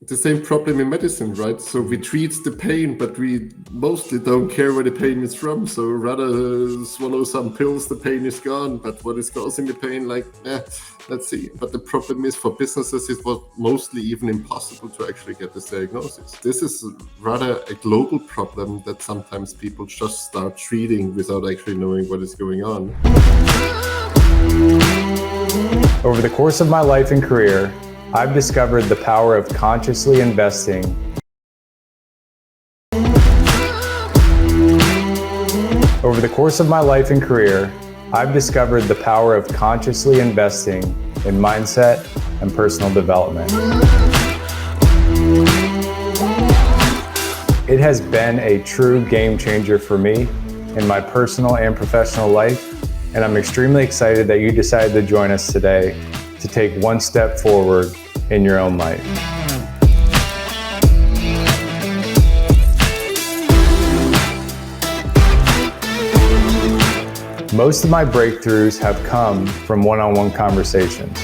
the same problem in medicine, right? So we treat the pain, but we mostly don't care where the pain is from. So rather swallow some pills, the pain is gone. But what is causing the pain? Let's see. But the problem is for businesses, it was mostly even impossible to actually get this diagnosis. This is rather a global problem that sometimes people just start treating without actually knowing what is going on. Over the course of my life and career, I've discovered the power of consciously investing. Over the course of my life and career, I've discovered the power of consciously investing in mindset and personal development. It has been a true game changer for me in my personal and professional life, and I'm extremely excited that you decided to join us today to take one step forward in your own life. Most of my breakthroughs have come from one-on-one conversations.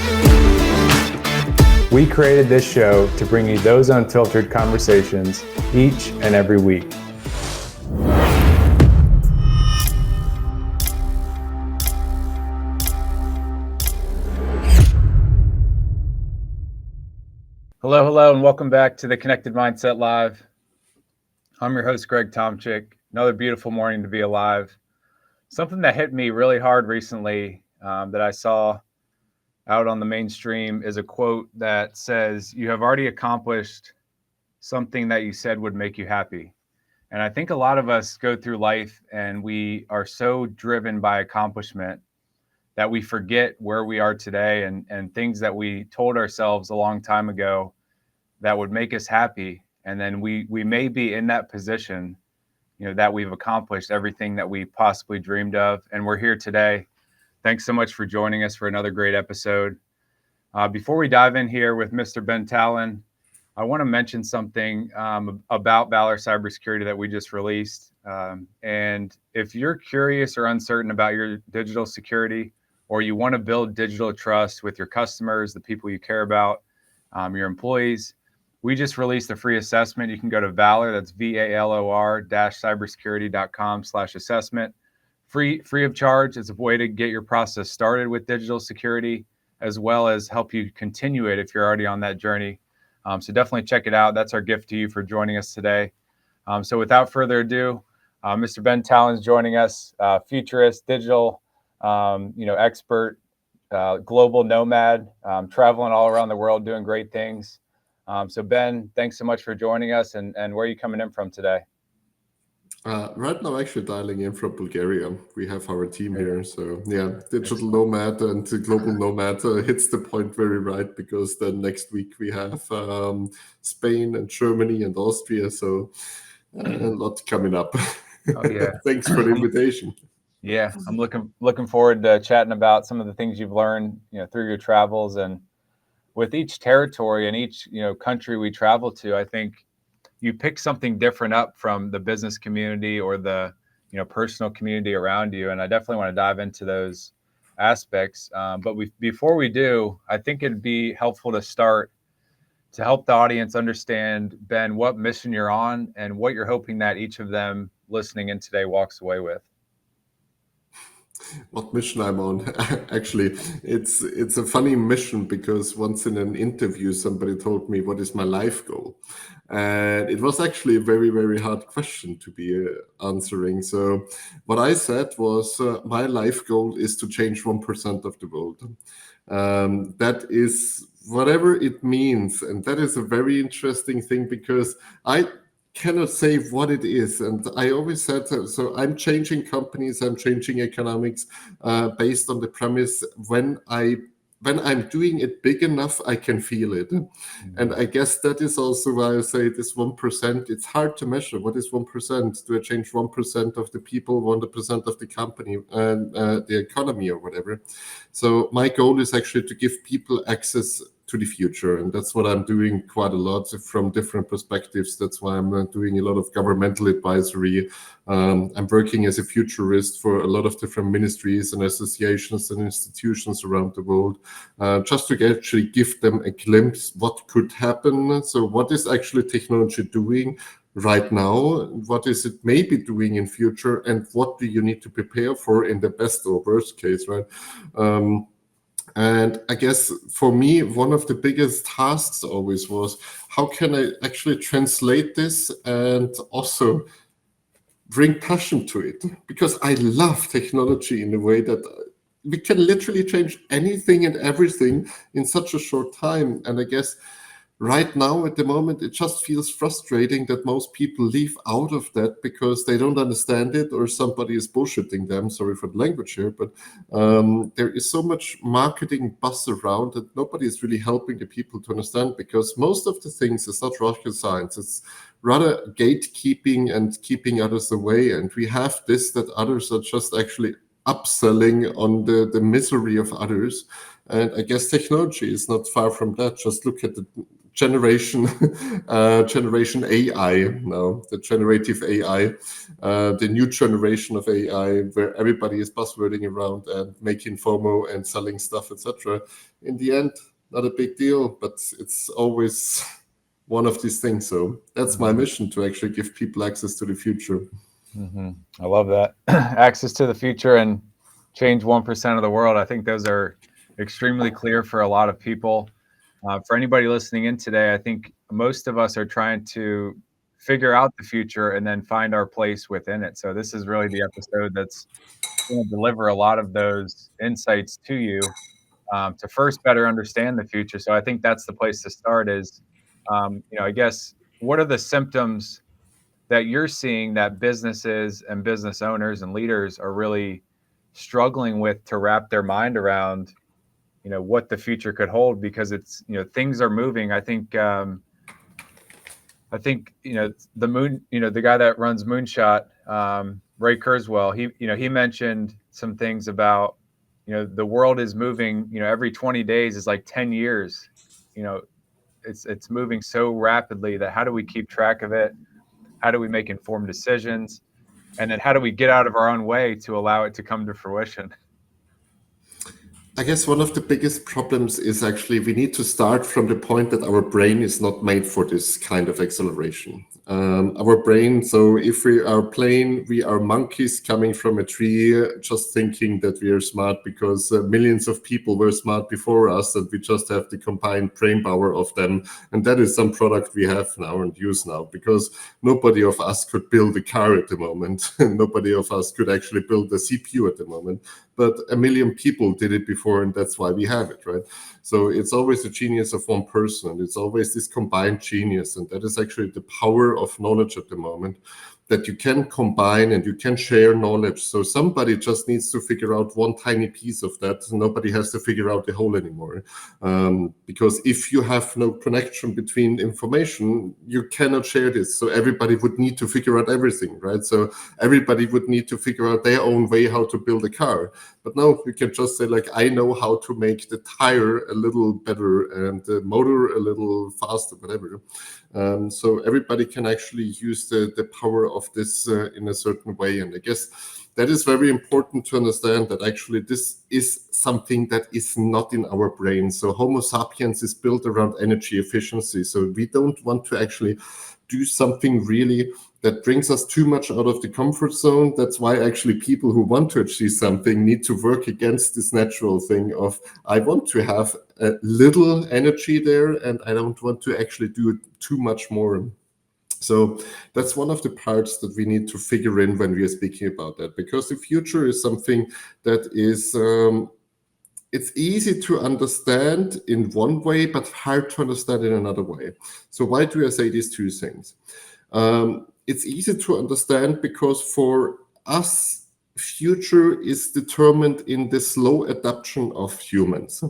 We created this show to bring you those unfiltered conversations each and every week. Hello, and welcome back to the Connected Mindset Live. I'm your host, Greg Tomczyk. Another beautiful morning to be alive. Something that hit me really hard recently that I saw out on the mainstream is a quote that says, "You have already accomplished something that you said would make you happy." And I think a lot of us go through life and we are so driven by accomplishment that we forget where we are today and things that we told ourselves a long time ago that would make us happy. And then we may be in that position, that we've accomplished everything that we possibly dreamed of. And we're here today. Thanks so much for joining us for another great episode. Before we dive in here with Mr. Ben Talin, I want to mention something about Valor Cybersecurity that we just released. And if you're curious or uncertain about your digital security, or you want to build digital trust with your customers, the people you care about, your employees, we just released a free assessment. You can go to Valor, that's valor-cybersecurity.com/assessment. Free of charge. It's a way to get your process started with digital security, as well as help you continue it if you're already on that journey. So definitely check it out. That's our gift to you for joining us today. So without further ado, Mr. Ben Talin is joining us, futurist, digital, expert, global nomad, traveling all around the world, doing great things. So Ben, thanks so much for joining us. And where are you coming in from today? Right now, actually dialing in from Bulgaria. We have our team here. So yeah, digital nomad and the global nomad hits the point very right, because then next week we have Spain and Germany and Austria. So a lot coming up. Oh, yeah. Thanks for the invitation. Yeah, I'm looking forward to chatting about some of the things you've learned, through your travels. And with each territory and each, country we travel to, I think you pick something different up from the business community or the, personal community around you. And I definitely want to dive into those aspects. But before we do, I think it'd be helpful to start to help the audience understand, Ben, what mission you're on and what you're hoping that each of them listening in today walks away with. What mission I'm on? Actually, it's a funny mission, because once in an interview, somebody told me, what is my life goal? And it was actually a very, very hard question to be answering. So what I said was, my life goal is to change 1% of the world. That is whatever it means. And that is a very interesting thing, because I cannot say what it is. And I always said, so I'm changing companies, I'm changing economics based on the premise, when I'm doing it big enough, I can feel it. Mm-hmm. And I guess that is also why I say this 1%, it's hard to measure. What is 1%? Do I change 1% of the people, 1% of the company, and the economy or whatever? So my goal is actually to give people access to the future. And that's what I'm doing quite a lot from different perspectives. That's why I'm doing a lot of governmental advisory. I'm working as a futurist for a lot of different ministries and associations and institutions around the world, just to actually give them a glimpse what could happen. So what is actually technology doing right now? What is it maybe doing in future? And what do you need to prepare for in the best or worst case, right? And I guess for me, one of the biggest tasks always was, how can I actually translate this and also bring passion to it? Because I love technology in a way that we can literally change anything and everything in such a short time. And I guess right now, at the moment, it just feels frustrating that most people leave out of that because they don't understand it or somebody is bullshitting them. Sorry for the language here, but there is so much marketing buzz around that nobody is really helping the people to understand, because most of the things is not rocket science. It's rather gatekeeping and keeping others away. And we have this, that others are just actually upselling on the misery of others. And I guess technology is not far from that. Just look at the generation AI now, the generative AI, the new generation of AI, where everybody is buzzwording around and making FOMO and selling stuff, etc. In the end, not a big deal, but it's always one of these things. So that's my mission, to actually give people access to the future. I love that. Access to the future and change 1% of the world. I think those are extremely clear for a lot of people. For anybody listening in today, I think most of us are trying to figure out the future and then find our place within it. So this is really the episode that's going to deliver a lot of those insights to you, to first better understand the future. So I think that's the place to start is, I guess, what are the symptoms that you're seeing that businesses and business owners and leaders are really struggling with to wrap their mind around, what the future could hold? Because it's, things are moving. I think the moon, the guy that runs Moonshot, Ray Kurzweil, he mentioned some things about, the world is moving, every 20 days is like 10 years. It's moving so rapidly that how do we keep track of it? How do we make informed decisions? And then how do we get out of our own way to allow it to come to fruition? I guess one of the biggest problems is actually we need to start from the point that our brain is not made for this kind of acceleration. Our brain, so if we are playing, we are monkeys coming from a tree, just thinking that we are smart because millions of people were smart before us, and we just have the combined brain power of them. And that is some product we have now and use now, because nobody of us could build a car at the moment. Nobody of us could actually build a CPU at the moment. But a million people did it before, and that's why we have it, right? So it's always the genius of one person, and it's always this combined genius, and that is actually the power of knowledge at the moment, that you can combine and you can share knowledge. So somebody just needs to figure out one tiny piece of that. Nobody has to figure out the whole anymore. Because if you have no connection between information, you cannot share this. So everybody would need to figure out everything, right? So everybody would need to figure out their own way how to build a car. But now you can just say, like, I know how to make the tire a little better and the motor a little faster, whatever. So everybody can actually use the power of this in a certain way. And I guess that is very important to understand, that actually this is something that is not in our brain. So Homo sapiens is built around energy efficiency. So we don't want to actually do something really that brings us too much out of the comfort zone. That's why actually people who want to achieve something need to work against this natural thing of, I want to have a little energy there and I don't want to actually do too much more. So that's one of the parts that we need to figure in when we are speaking about that, because the future is something that is, it's easy to understand in one way, but hard to understand in another way. So why do I say these two things? It's easy to understand because for us, future is determined in the slow adaptation of humans.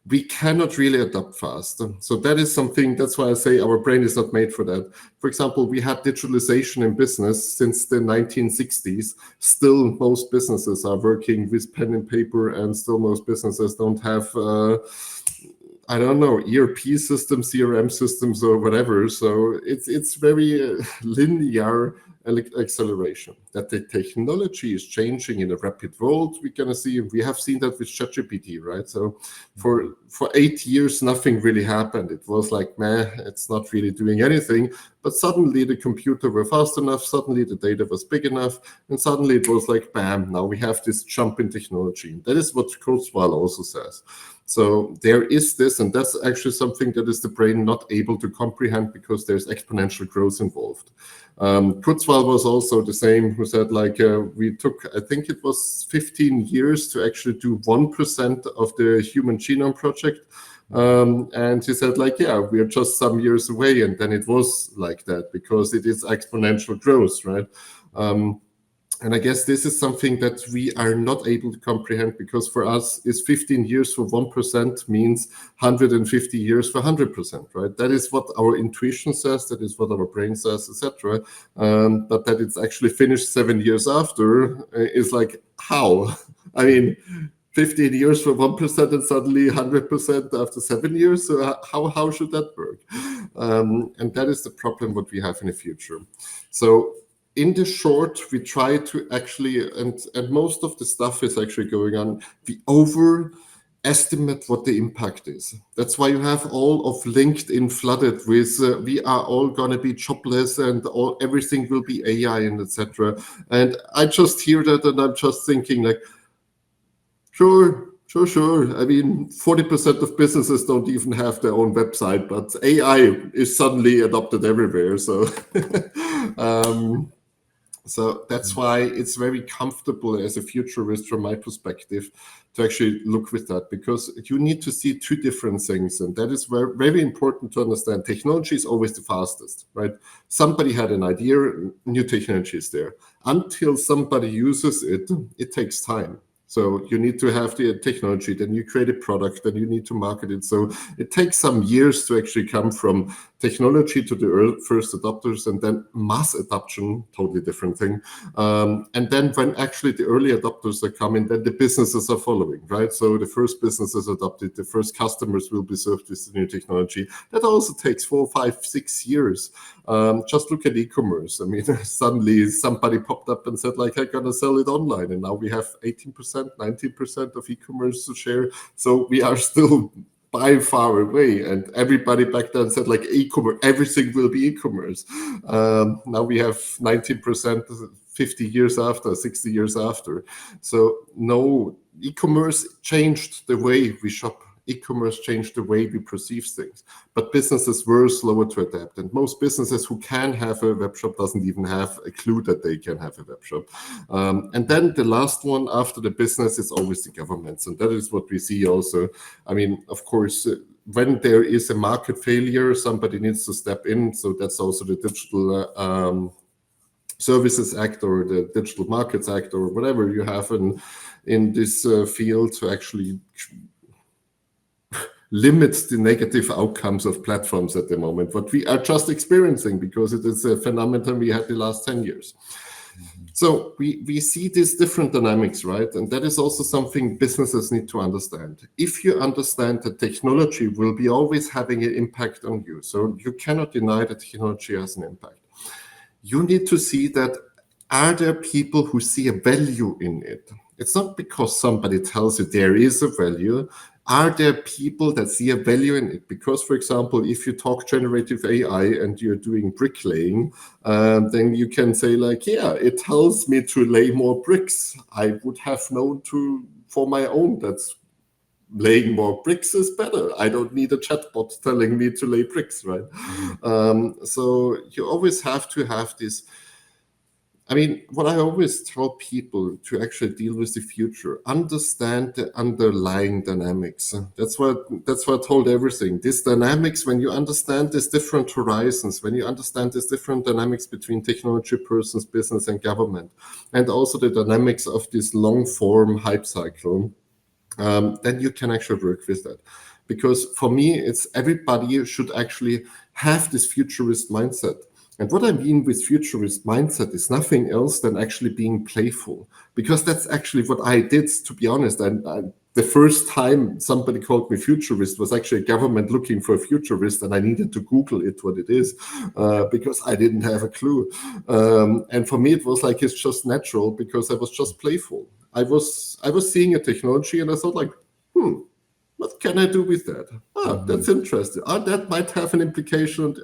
We cannot really adapt fast. So that is something, that's why I say our brain is not made for that. For example, we had digitalization in business since the 1960s. Still, most businesses are working with pen and paper, and still most businesses don't have I don't know, ERP systems, CRM systems, or whatever. So it's very linear acceleration. That the technology is changing in a rapid world. We're gonna see. We have seen that with ChatGPT, right? So for 8 years, nothing really happened. It was like, meh, it's not really doing anything. But suddenly the computer were fast enough. Suddenly the data was big enough, and suddenly it was like, bam! Now we have this jump in technology. That is what Kurzweil also says. So there is this, and that's actually something that is the brain not able to comprehend because there's exponential growth involved. Kurzweil was also the same, who said like we took, I think it was 15 years to actually do 1% of the Human Genome Project. And he said like, yeah, we are just some years away. And then it was like that because it is exponential growth, right? And I guess this is something that we are not able to comprehend because for us, is 15 years for 1% means 150 years for 100%, right? That is what our intuition says, that is what our brain says, etc. But that it's actually finished 7 years after is like, how? I mean, 15 years for 1% and suddenly 100% after 7 years. So how should that work? And that is the problem what we have in the future. So in the short, we try to actually, and most of the stuff is actually going on, we overestimate what the impact is. That's why you have all of LinkedIn flooded with, we are all going to be jobless and everything will be AI and etc. And I just hear that and I'm just thinking like, Sure. I mean, 40% of businesses don't even have their own website, but AI is suddenly adopted everywhere. So, so that's why it's very comfortable as a futurist from my perspective to actually look with that, because you need to see two different things. And that is very, very important to understand. Technology is always the fastest, right? Somebody had an idea, new technology is there. Until somebody uses it, it takes time. So you need to have the technology, then you create a product, then you need to market it. So it takes some years to actually come from technology to the first adopters, and then mass adoption, totally different thing. And then when actually the early adopters are coming, then the businesses are following, right? So the first businesses adopted, the first customers will be served with the new technology. That also takes 4, 5, 6 years. Just look at e-commerce. I mean, suddenly somebody popped up and said like, I'm gonna sell it online. And now we have 18%, 19% of e-commerce share. So we are still by far away, and everybody back then said like e-commerce, everything will be e-commerce. Now we have 19%, 50 years after, 60 years after. So no, e-commerce changed the way we shop. E-commerce changed the way we perceive things, but businesses were slower to adapt. And most businesses who can have a web shop doesn't even have a clue that they can have a web shop. And then the last one after the business is always the governments. And that is what we see also. I mean, of course, when there is a market failure, somebody needs to step in. So that's also the Digital Services Act or the Digital Markets Act or whatever you have in this field to actually limits the negative outcomes of platforms at the moment, what we are just experiencing, because it is a phenomenon we had the last 10 years. So we see these different dynamics, right? And that is also something businesses need to understand. If you understand that technology will be always having an impact on you, so you cannot deny that technology has an impact. You need to see that, are there people who see a value in it? It's not because somebody tells you there is a value. Are there people that see a value in it? Because, for example, if you talk generative AI and you're doing bricklaying, then you can say like, yeah, it tells me to lay more bricks. I would have known for my own that's laying more bricks is better. I don't need a chatbot telling me to lay bricks, right? So you always have to have this. I mean, what I always tell people to actually deal with the future, understand the underlying dynamics. That's what I told everything. These dynamics, when you understand these different horizons, when you understand these different dynamics between technology, persons, business, and government, and also the dynamics of this long-form hype cycle, then you can actually work with that. Because for me, it's everybody should actually have this futurist mindset. And what I mean with futurist mindset is nothing else than actually being playful, because that's actually what I did, to be honest. And the first time somebody called me futurist was actually a government looking for a futurist, and I needed to Google it, what it is, because I didn't have a clue. And for me, it was like, it's just natural, because I was just playful. I was seeing a technology, and I thought like, what can I do with that? That's interesting. That might have an implication.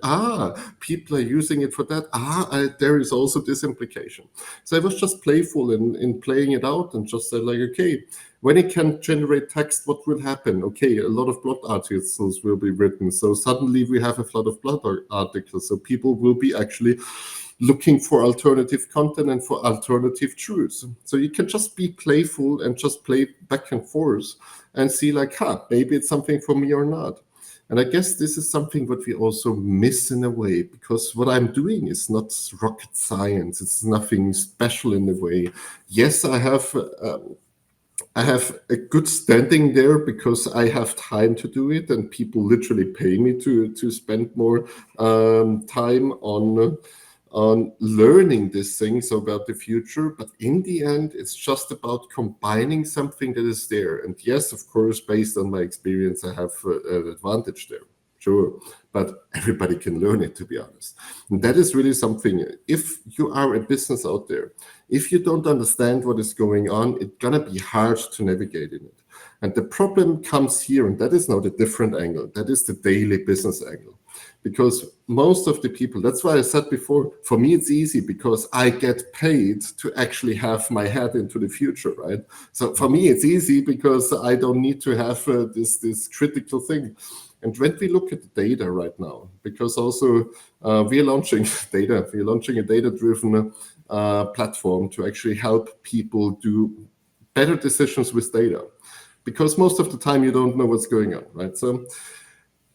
People are using it for that. There is also this implication. So I was just playful in playing it out, and just said like, okay, when it can generate text, what will happen? Okay, a lot of blog articles will be written. So suddenly we have a flood of blog articles. So people will be actually looking for alternative content and for alternative truths. So you can just be playful and just play back and forth and see like, maybe it's something for me or not. And I guess this is something that we also miss in a way, because what I'm doing is not rocket science. It's nothing special in a way. Yes, I have a good standing there because I have time to do it, and people literally pay me to spend more time on learning these things about the future. But in the end, it's just about combining something that is there. And yes, of course, based on my experience, I have an advantage there. Sure, but everybody can learn it, to be honest. And that is really something. If you are a business out there, if you don't understand what is going on, it's gonna be hard to navigate in it. And the problem comes here, and that is now the different angle. That is the daily business angle. Because most of the people, that's why I said before, for me it's easy because I get paid to actually have my head into the future, right? So for me it's easy because I don't need to have this critical thing. And when we look at the data right now, because also we're launching a data-driven platform to actually help people do better decisions with data. Because most of the time you don't know what's going on, right? So,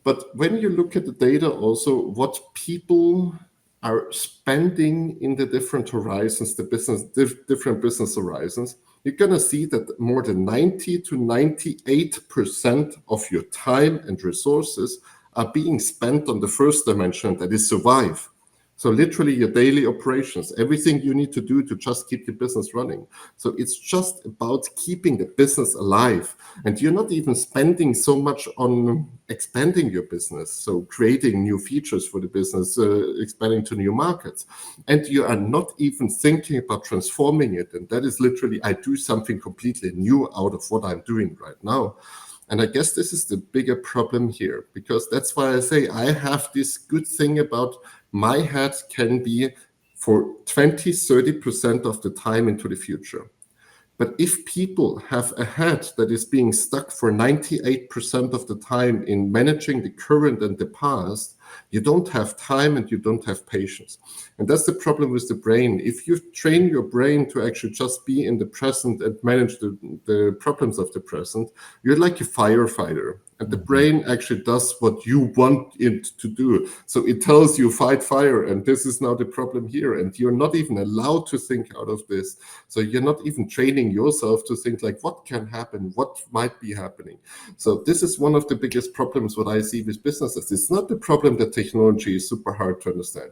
but when you look at the data also, what people are spending in the different horizons, different business horizons, you're going to see that more than 90 to 98% of your time and resources are being spent on the first dimension, that is survive. So literally your daily operations, everything you need to do to just keep the business running. So it's just about keeping the business alive. And you're not even spending so much on expanding your business. So creating new features for the business, expanding to new markets. And you are not even thinking about transforming it. And that is literally, I do something completely new out of what I'm doing right now. And I guess this is the bigger problem here, because that's why I say I have this good thing about my head can be for 20, 30% of the time into the future. But if people have a head that is being stuck for 98% of the time in managing the current and the past, you don't have time and you don't have patience. And that's the problem with the brain. If you train your brain to actually just be in the present and manage the problems of the present, you're like a firefighter. And the brain actually does what you want it to do. So it tells you fight fire, and this is now the problem here. And you're not even allowed to think out of this. So you're not even training yourself to think like, what can happen? What might be happening? So this is one of the biggest problems what I see with businesses. It's not the problem that technology is super hard to understand.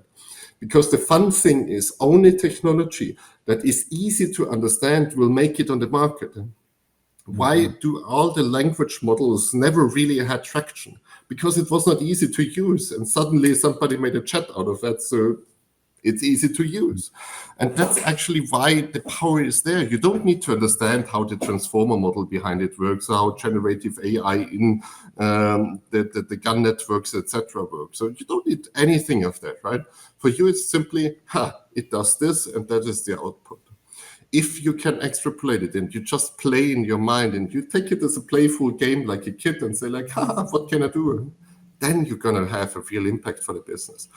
Because the fun thing is only technology that is easy to understand will make it on the market. Why do all the language models never really had traction? Because it was not easy to use, and suddenly somebody made a chat out of that, so it's easy to use. And that's actually why the power is there. You don't need to understand how the transformer model behind it works, how generative AI in the gun networks, etc. works. So you don't need anything of that, right? For you, it's simply, it does this, and that is the output. If you can extrapolate it and you just play in your mind and you take it as a playful game like a kid and say like, what can I do? Then you're going to have a real impact for the business.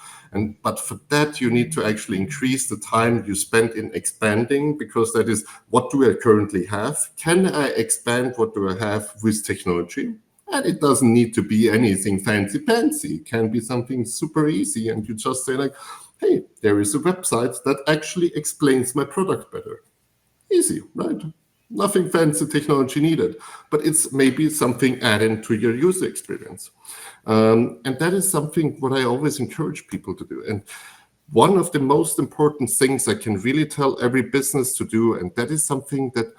But for that, you need to actually increase the time you spend in expanding, because that is, what do I currently have? Can I expand what do I have with technology? And it doesn't need to be anything fancy-pantsy. It can be something super easy. And you just say like, hey, there is a website that actually explains my product better. Easy, right? Nothing fancy technology needed, but it's maybe something added to your user experience. And that is something what I always encourage people to do. And one of the most important things I can really tell every business to do, and that is something that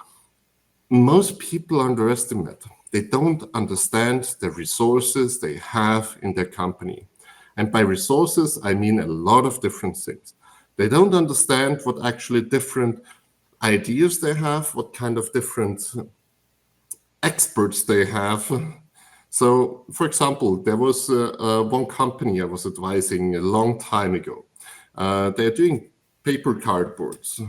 most people underestimate. They don't understand the resources they have in their company. And by resources, I mean a lot of different things. They don't understand what actually different ideas they have, what kind of different experts they have. So, for example, there was one company I was advising a long time ago. They're doing paper cardboards.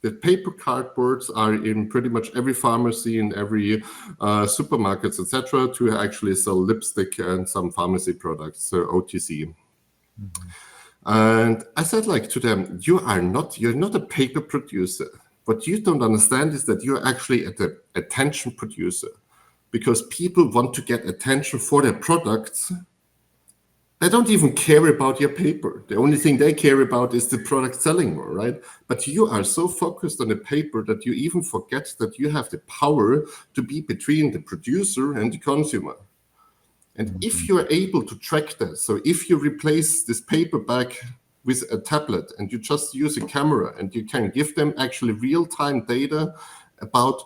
The paper cardboards are in pretty much every pharmacy, in every supermarkets, etc., to actually sell lipstick and some pharmacy products, so OTC. Mm-hmm. And I said, like, to them, you're not a paper producer. What you don't understand is that you're actually an attention producer, because people want to get attention for their products. They don't even care about your paper. The only thing they care about is the product selling more, right? But you are so focused on the paper that you even forget that you have the power to be between the producer and the consumer. And if you are able to track that, so if you replace this paperback with a tablet and you just use a camera and you can give them actually real-time data about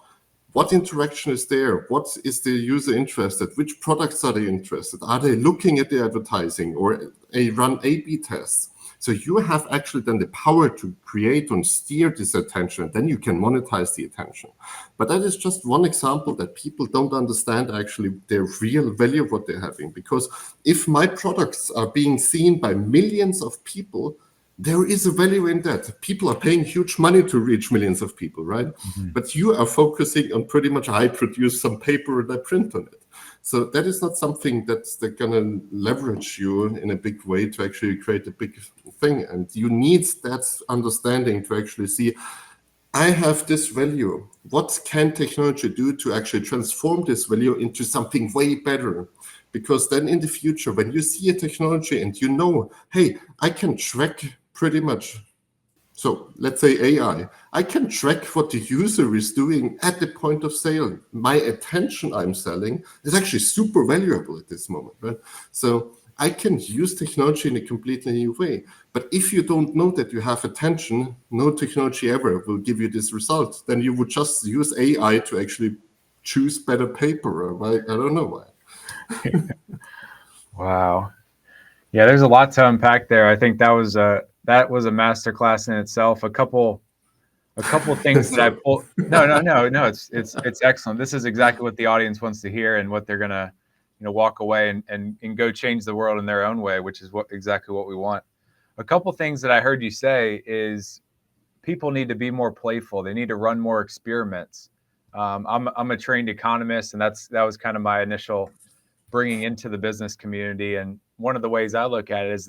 what interaction is there, what is the user interested, which products are they interested, are they looking at the advertising, or run A/B tests. So you have actually then the power to create and steer this attention. Then you can monetize the attention. But that is just one example that people don't understand actually the real value of what they're having. Because if my products are being seen by millions of people, there is a value in that. People are paying huge money to reach millions of people, right? Mm-hmm. But you are focusing on pretty much, I produce some paper and I print on it. So that is not something that's going to leverage you in a big way to actually create a big thing. And you need that understanding to actually see, I have this value. What can technology do to actually transform this value into something way better? Because then in the future, when you see a technology and you know, hey, I can track pretty much. So let's say AI, I can track what the user is doing at the point of sale. My attention I'm selling is actually super valuable at this moment, right? So I can use technology in a completely new way. But if you don't know that you have attention, no technology ever will give you this result. Then you would just use AI to actually choose better paper. I don't know why. Wow. Yeah, there's a lot to unpack there. I think that was a masterclass in itself. A couple things that I pulled. No. It's excellent. This is exactly what the audience wants to hear and what they're gonna, walk away and go change the world in their own way, which is exactly what we want. A couple things that I heard you say is people need to be more playful. They need to run more experiments. I'm a trained economist, and that was kind of my initial bringing into the business community. And one of the ways I look at it is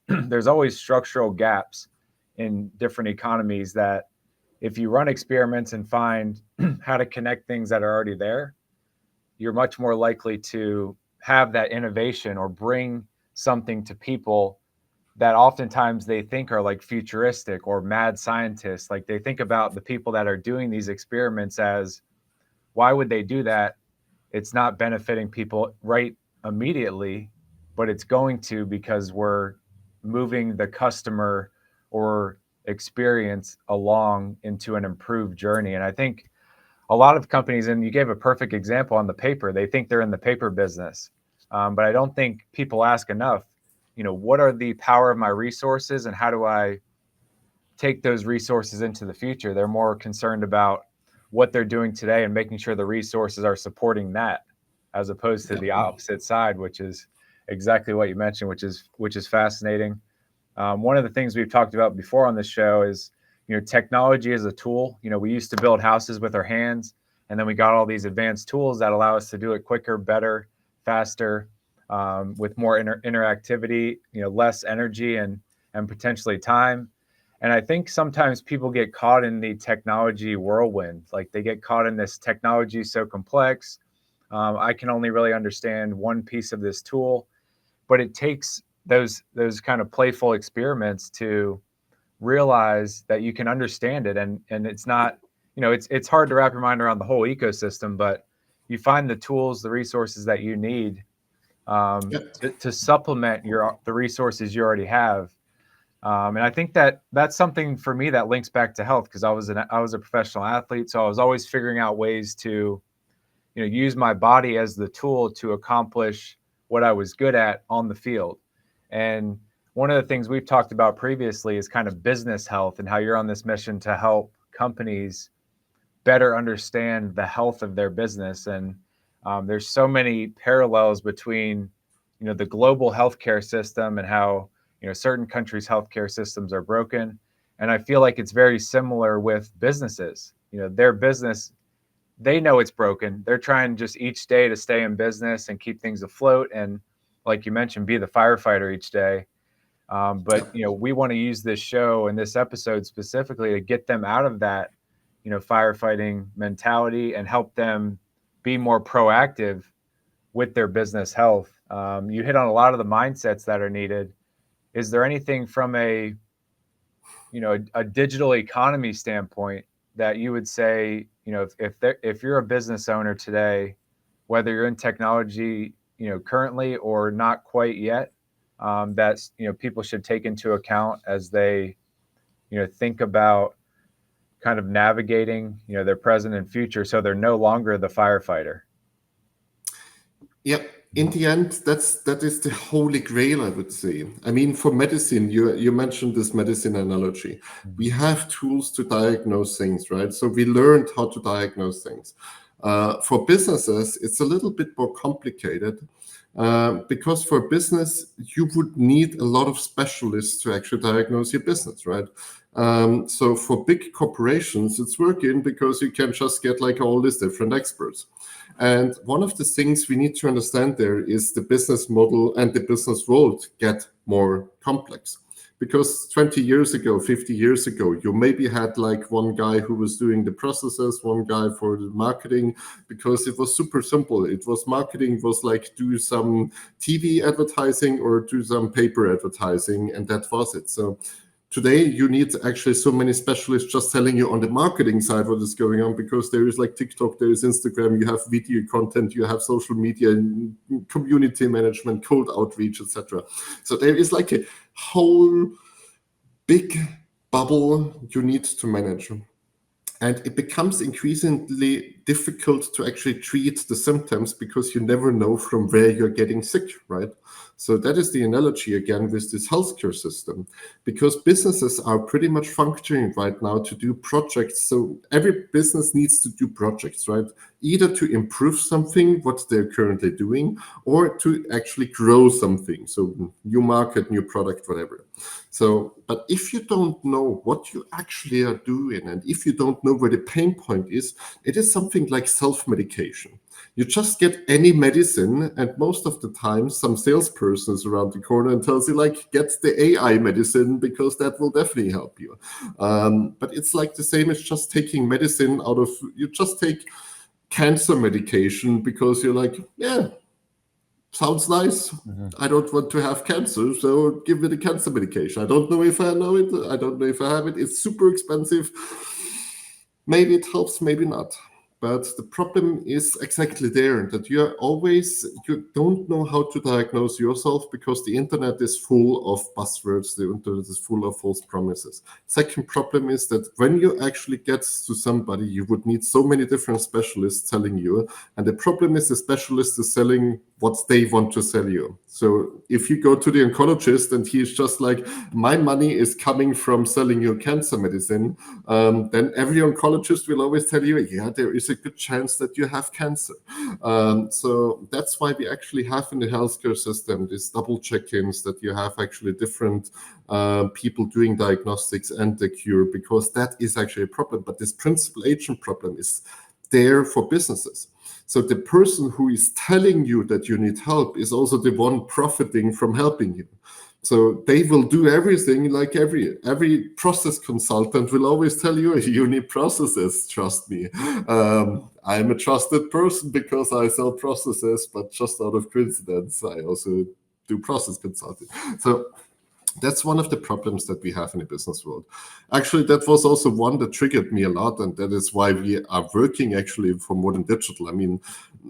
there's always structural gaps in different economies that if you run experiments and find how to connect things that are already there, you're much more likely to have that innovation or bring something to people that oftentimes they think are like futuristic or mad scientists. Like they think about the people that are doing these experiments as, why would they do that? It's not benefiting people right immediately, but it's going to, because we're moving the customer or experience along into an improved journey. And I think a lot of companies, and you gave a perfect example on the paper, they think they're in the paper business. But I don't think people ask enough, what are the power of my resources and how do I take those resources into the future? They're more concerned about what they're doing today and making sure the resources are supporting that, as opposed to the opposite side, which is exactly what you mentioned, which is fascinating. One of the things we've talked about before on this show is, technology as a tool. We used to build houses with our hands, and then we got all these advanced tools that allow us to do it quicker, better, faster, with more interactivity, less energy and potentially time. And I think sometimes people get caught in the technology whirlwind. Like they get caught in this technology so complex. I can only really understand one piece of this tool, but it takes those kind of playful experiments to realize that you can understand it. And it's not, it's hard to wrap your mind around the whole ecosystem, but you find the tools, the resources that you need to supplement the resources you already have. And I think that's something for me that links back to health, because I was a professional athlete, so I was always figuring out ways to use my body as the tool to accomplish what I was good at on the field. And one of the things we've talked about previously is kind of business health, and how you're on this mission to help companies better understand the health of their business. And there's so many parallels between the global healthcare system and how certain countries' healthcare systems are broken. And I feel like it's very similar with businesses. Their business, they know it's broken. They're trying just each day to stay in business and keep things afloat, and like you mentioned, be the firefighter each day. But we want to use this show and this episode specifically to get them out of that firefighting mentality and help them be more proactive with their business health. You hit on a lot of the mindsets that are needed. Is there anything from a digital economy standpoint that you would say, if you're a business owner today, whether you're in technology, currently or not quite yet, that's people should take into account as they think about kind of navigating their present and future, so they're no longer the firefighter? Yeah, in the end, that is the holy grail, I would say. I mean, for medicine, you mentioned this medicine analogy. We have tools to diagnose things, right? So we learned how to diagnose things. For businesses, it's a little bit more complicated, because for business, you would need a lot of specialists to actually diagnose your business, right? So for big corporations, it's working because you can just get like all these different experts. And one of the things we need to understand there is the business model and the business world get more complex. Because 20 years ago, 50 years ago, you maybe had like one guy who was doing the processes, one guy for the marketing, because it was super simple. It was marketing was like do some TV advertising or do some paper advertising, and that was it. So today, you need actually so many specialists just telling you on the marketing side what is going on, because there is like TikTok, there is Instagram, you have video content, you have social media, community management, cold outreach, etc. So there is like a whole big bubble you need to manage. And it becomes increasingly difficult to actually treat the symptoms because you never know from where you're getting sick, right? So that is the analogy again with this healthcare system, because businesses are pretty much functioning right now to do projects. So every business needs to do projects, right? Either to improve something, what they're currently doing, or to actually grow something. So new market, new product, whatever. So, but if you don't know what you actually are doing, and if you don't know where the pain point is, it is something like self-medication. You just get any medicine, and most of the time some salesperson is around the corner and tells you like, get the AI medicine because that will definitely help you. But it's like the same as just taking medicine out of, you just take cancer medication because you're like, yeah, sounds nice. I don't want to have cancer, so give me the cancer medication. I don't know if I know it. I don't know if I have it. It's super expensive. Maybe it helps, maybe not. But the problem is exactly there, that you don't know how to diagnose yourself because the internet is full of buzzwords, the internet is full of false promises. Second problem is that when you actually get to somebody, you would need so many different specialists telling you, and the problem is the specialist is selling what they want to sell you. So if you go to the oncologist and he's just like, my money is coming from selling you cancer medicine, then every oncologist will always tell you, yeah, there is a good chance that you have cancer. So that's why we actually have in the healthcare system these double check-ins, that you have actually different people doing diagnostics and the cure, because that is actually a problem. But this principal agent problem is there for businesses. So the person who is telling you that you need help is also the one profiting from helping you. So they will do everything, like every process consultant will always tell you, you need processes, trust me. I'm a trusted person because I sell processes, but just out of coincidence, I also do process consulting. So That's one of the problems that we have in the business world. Actually, that was also one that triggered me a lot, and that is why we are working actually for More Than Digital. I mean,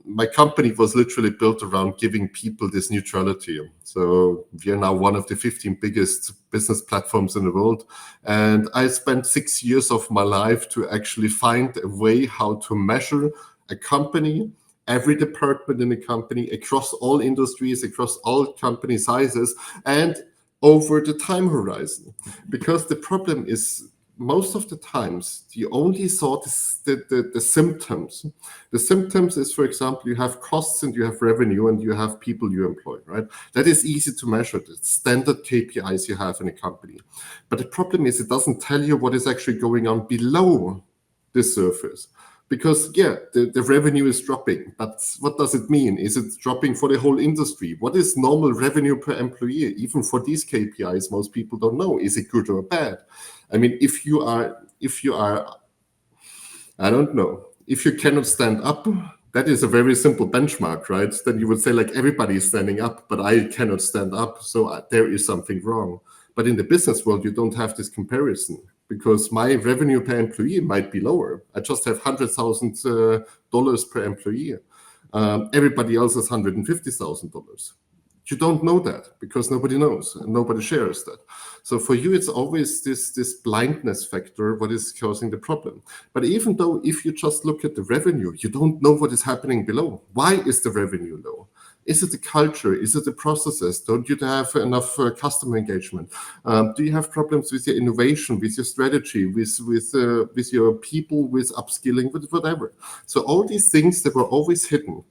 my company was literally built around giving people this neutrality. So we are now one of the 15 biggest business platforms in the world. And I spent 6 years of my life to actually find a way how to measure a company, every department in the company, across all industries, across all company sizes, and over the time horizon. Because the problem is, most of the times you only saw the symptoms. The symptoms is, for example, you have costs and you have revenue and you have people you employ, right? That is easy to measure. The standard KPIs you have in a company. But the problem is, it doesn't tell you what is actually going on below the surface. Because, the revenue is dropping, but what does it mean? Is it dropping for the whole industry? What is normal revenue per employee? Even for these KPIs, most people don't know. Is it good or bad? I mean, if you are, I don't know, if you cannot stand up, that is a very simple benchmark, right? Then you would say, like, everybody is standing up, but I cannot stand up, so there is something wrong. But in the business world, you don't have this comparison, because my revenue per employee might be lower. I just have $100,000 per employee. Everybody else has $150,000. You don't know that because nobody knows and nobody shares that. So for you, it's always this blindness factor, what is causing the problem. But even though if you just look at the revenue, you don't know what is happening below. Why is the revenue low? Is it the culture? Is it the processes? Don't you have enough customer engagement? Do you have problems with your innovation, with your strategy, with your people, with upskilling, with whatever? So all these things that were always hidden.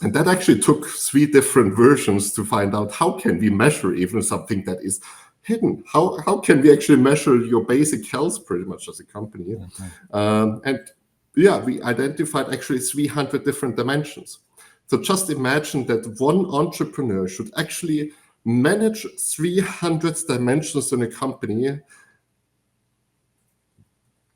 And that actually took 3 different versions to find out how can we measure even something that is hidden. How can we actually measure your basic health pretty much as a company? We identified actually 300 different dimensions. So just imagine that one entrepreneur should actually manage 300 dimensions in a company.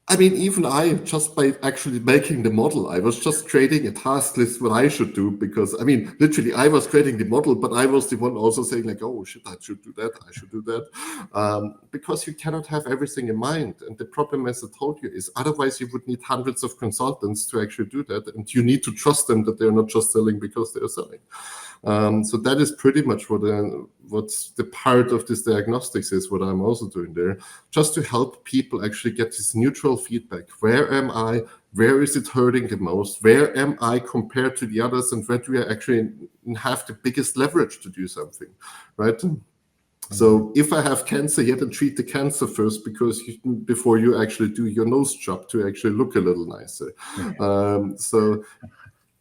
I mean, even I, just by actually making the model, I was just creating a task list what I should do, because, I mean, literally I was creating the model, but I was the one also saying, like, oh, shit, I should do that, I should do that. Because you cannot have everything in mind. And the problem, as I told you, is otherwise you would need hundreds of consultants to actually do that. And you need to trust them that they're not just selling because they're selling. So that is pretty much what's the part of this diagnostics is, what I'm also doing there, just to help people actually get this neutral feedback. Where am I? Where is it hurting the most? Where am I compared to the others? And where do I actually have the biggest leverage to do something, right? So if I have cancer, you have to treat the cancer first, because before you actually do your nose job to actually look a little nicer. So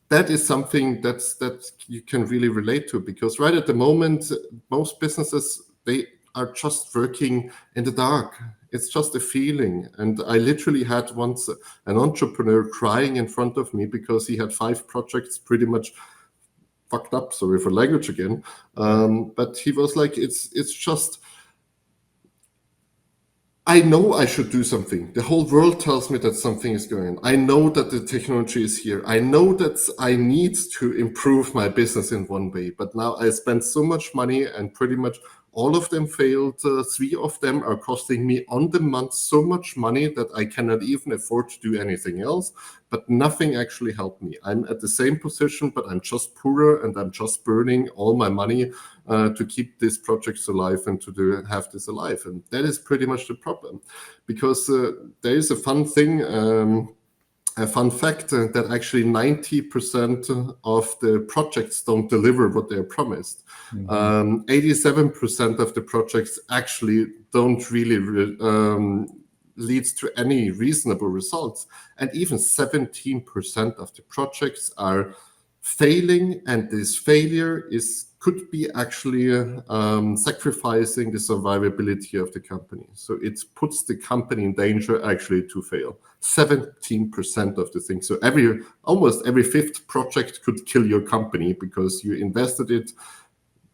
that is something that you can really relate to, because right at the moment, most businesses, they are just working in the dark. It's just a feeling. And I literally had once an entrepreneur crying in front of me because he had 5 projects pretty much fucked up, sorry for language again. But he was like, it's just, I know I should do something. The whole world tells me that something is going on. I know that the technology is here. I know that I need to improve my business in one way. But now I spent so much money and pretty much all of them failed. 3 of them are costing me on the month so much money that I cannot even afford to do anything else. But nothing actually helped me. I'm at the same position, but I'm just poorer, and I'm just burning all my money to keep these projects alive and to have this alive. And that is pretty much the problem, because there is a fun thing, a fun fact that actually 90% of the projects don't deliver what they're promised. 87% of the projects actually don't really leads to any reasonable results. And even 17% of the projects are failing, and this failure could be actually sacrificing the survivability of the company. So it puts the company in danger actually to fail. 17% of the things. So almost every 5th project could kill your company, because you invested it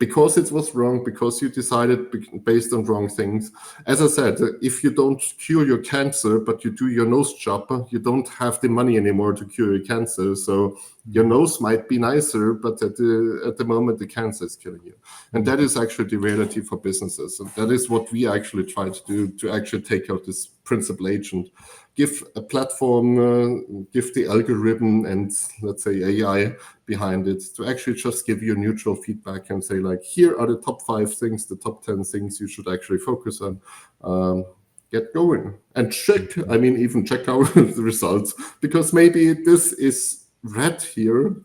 because it was wrong, because you decided based on wrong things. As I said, if you don't cure your cancer, but you do your nose job, you don't have the money anymore to cure your cancer. So Your nose might be nicer, but at the moment, the cancer is killing you. And that is actually the reality for businesses. And that is what we actually try to do, to actually take out this principal agent, give a platform, give the algorithm and, let's say, AI behind it to actually just give you neutral feedback and say, like, here are the top 5 things, the top 10 things you should actually focus on. Get going and check, even check out the results, because maybe this is red here,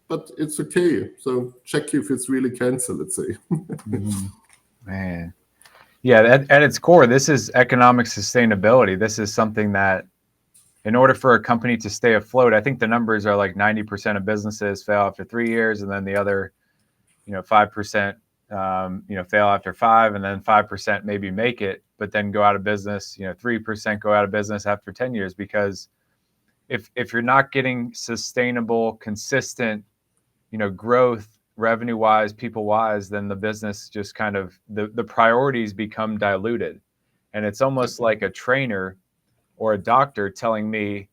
but it's okay. So check if it's really cancer, let's say. Man. Yeah, at its core, this is economic sustainability. This is something that, in order for a company to stay afloat, I think the numbers are like 90% of businesses fail after 3 years, and then the other, 5%, fail after 5, and then 5% maybe make it, but then go out of business. 3% go out of business after 10 years, because if you're not getting sustainable, consistent, growth revenue wise, people wise, then the business just kind of the priorities become diluted. And it's almost like a trainer or a doctor telling me,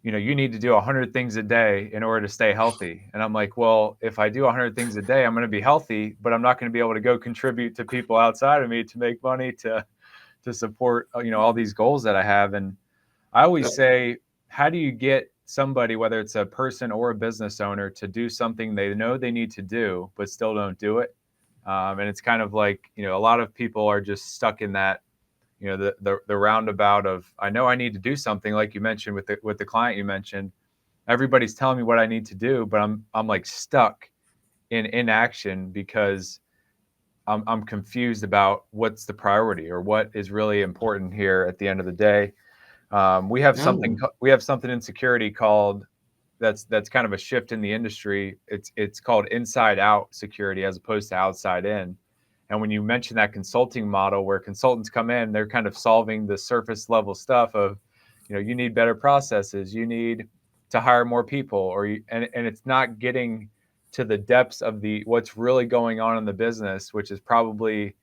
you need to do 100 things a day in order to stay healthy. And I'm like, well, if I do 100 things a day, I'm going to be healthy, but I'm not going to be able to go contribute to people outside of me to make money to support, all these goals that I have. And I always say, how do you get somebody, whether it's a person or a business owner, to do something they know they need to do, but still don't do it? And it's kind of like, a lot of people are just stuck in that, the roundabout of, I know I need to do something, like you mentioned with the client you mentioned. Everybody's telling me what I need to do, but I'm like stuck in inaction because I'm confused about what's the priority or what is really important here at the end of the day. We have something in security called that's kind of a shift in the industry. It's called inside out security as opposed to outside in. And when you mention that consulting model where consultants come in, they're kind of solving the surface level stuff of, you need better processes, you need to hire more people, and it's not getting to the depths of what's really going on in the business, which is probably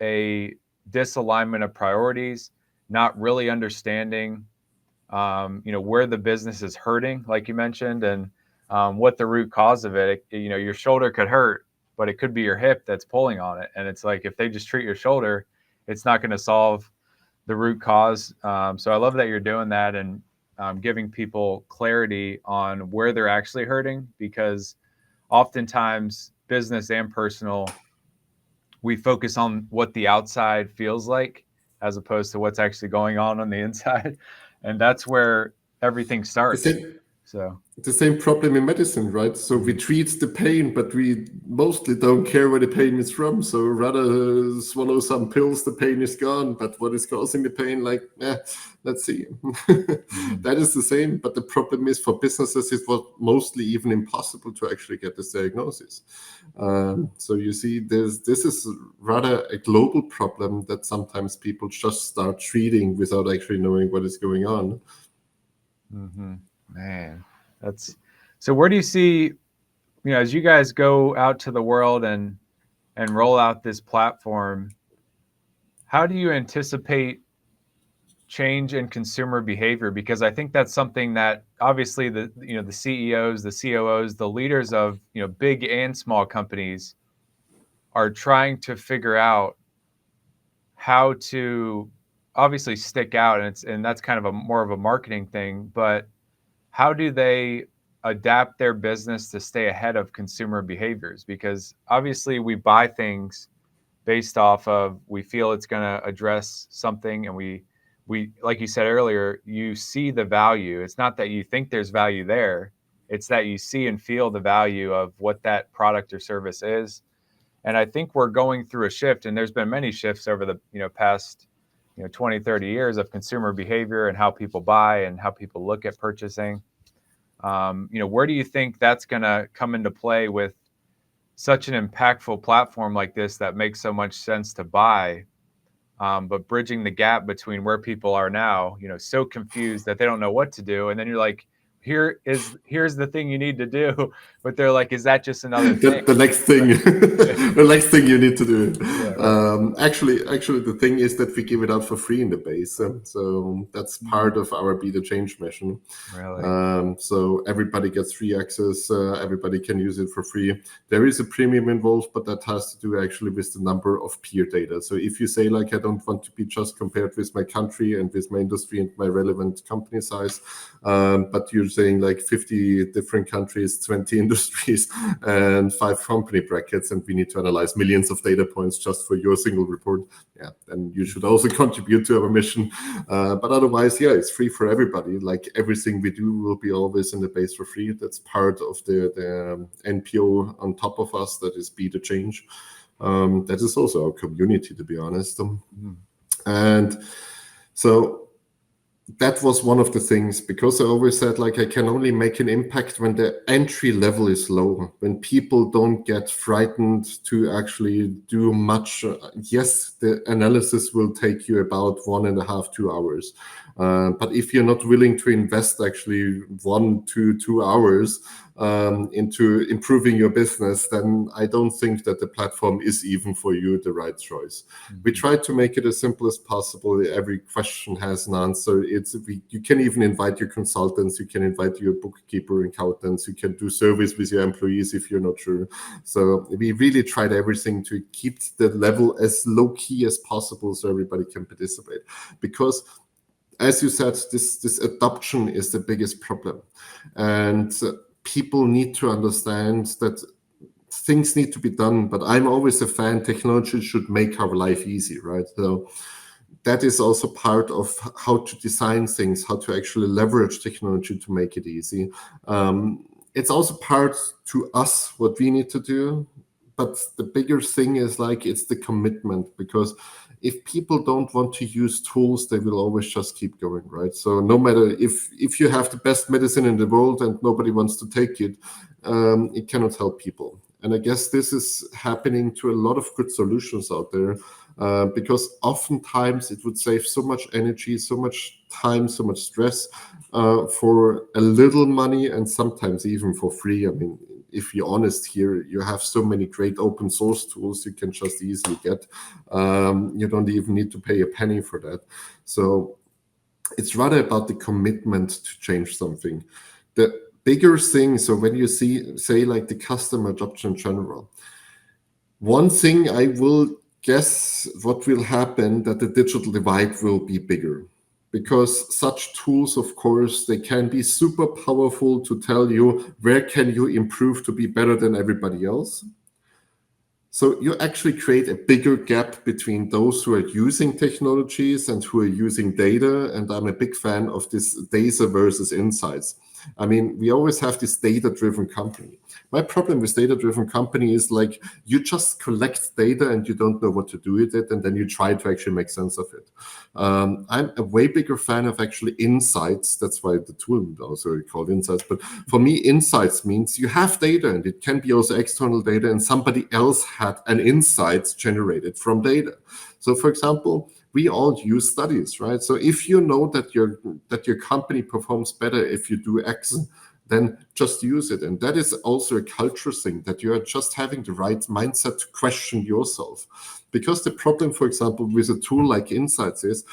a disalignment of priorities, not really understanding, where the business is hurting, like you mentioned, and what the root cause of it. Your shoulder could hurt, but it could be your hip that's pulling on it. And it's like, if they just treat your shoulder, it's not going to solve the root cause. So I love that you're doing that and giving people clarity on where they're actually hurting, because oftentimes, business and personal, we focus on what the outside feels like as opposed to what's actually going on the inside. And that's where everything starts. The same problem in medicine, right? So we treat the pain, but we mostly don't care where the pain is from. So rather swallow some pills, the pain is gone. But what is causing the pain? Let's see. That is the same. But the problem is, for businesses, it was mostly even impossible to actually get this diagnosis. So you see, this is rather a global problem that sometimes people just start treating without actually knowing what is going on. Man, so where do you see, as you guys go out to the world and roll out this platform, how do you anticipate change in consumer behavior? Because I think that's something that obviously the CEOs, the COOs, the leaders of, big and small companies are trying to figure out how to obviously stick out. And that's kind of more of a marketing thing, but how do they adapt their business to stay ahead of consumer behaviors? Because obviously we buy things based off of, we feel it's going to address something, and we like you said earlier, you see the value. It's not that you think there's value there, it's that you see and feel the value of what that product or service is. And I think we're going through a shift, and there's been many shifts over the past 20, 30 years of consumer behavior and how people buy and how people look at purchasing. Where do you think that's going to come into play with such an impactful platform like this that makes so much sense to buy, but bridging the gap between where people are now, so confused that they don't know what to do. And then you're like, here's the thing you need to do, but they're like, is that just another thing? The next thing, the next thing you need to do. Yeah, right. Actually, the thing is that we give it out for free in the base, so that's part of our Be the Change mission. Really? So everybody gets free access. Everybody can use it for free. There is a premium involved, but that has to do actually with the number of peer data. So if you say like, I don't want to be just compared with my country and with my industry and my relevant company size, but you're saying like 50 different countries, 20 industries, and 5 company brackets, and we need to analyze millions of data points just for your single report. Yeah, then you should also contribute to our mission. But otherwise, yeah, it's free for everybody. Like everything we do will be always in the base for free. That's part of the NPO on top of us. That is Be the Change. That is also our community, to be honest. And so that was one of the things, because I always said like I can only make an impact when the entry level is low, when people don't get frightened to actually do much. Yes, the analysis will take you about 1.5 to 2 hours, but if you're not willing to invest actually 1 to 2 hours into improving your business, then I don't think that the platform is even for you the right choice. We try to make it as simple as possible. Every question has an answer. You can even invite your consultants, you can invite your bookkeeper, accountants, you can do surveys with your employees if you're not sure. So we really tried everything to keep the level as low key as possible so everybody can participate. Because as you said, this adoption is the biggest problem. And people need to understand that things need to be done, but I'm always a fan, technology should make our life easy, right? So that is also part of how to design things, how to actually leverage technology to make it easy. It's also part to us what we need to do, but the bigger thing is like it's the commitment, because if people don't want to use tools, they will always just keep going, right? So no matter if you have the best medicine in the world and nobody wants to take it, it cannot help people. And I guess this is happening to a lot of good solutions out there, because oftentimes it would save so much energy, so much time, so much stress for a little money, and sometimes even for free. I mean, if you're honest here, you have so many great open source tools you can just easily get. You don't even need to pay a penny for that. So it's rather about the commitment to change something. The bigger thing, so when you say like the customer adoption in general, one thing I will guess what will happen, that the digital divide will be bigger. Because such tools, of course, they can be super powerful to tell you where can you improve to be better than everybody else. So you actually create a bigger gap between those who are using technologies and who are using data. And I'm a big fan of this data versus insights. I mean, we always have this data-driven company. My problem with data-driven company is like you just collect data and you don't know what to do with it, and then you try to actually make sense of it. I'm a way bigger fan of actually insights. That's why the tool also called insights. But for me, insights means you have data, and it can be also external data, and somebody else had an insight generated from data. So, for example, we all use studies, right? So if you know that your company performs better if you do X, then just use it. And that is also a culture thing, that you are just having the right mindset to question yourself. Because the problem, for example, with a tool like Insights is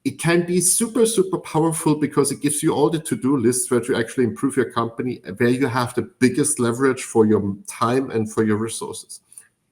it can be super, super powerful because it gives you all the to-do lists where to actually improve your company, where you have the biggest leverage for your time and for your resources.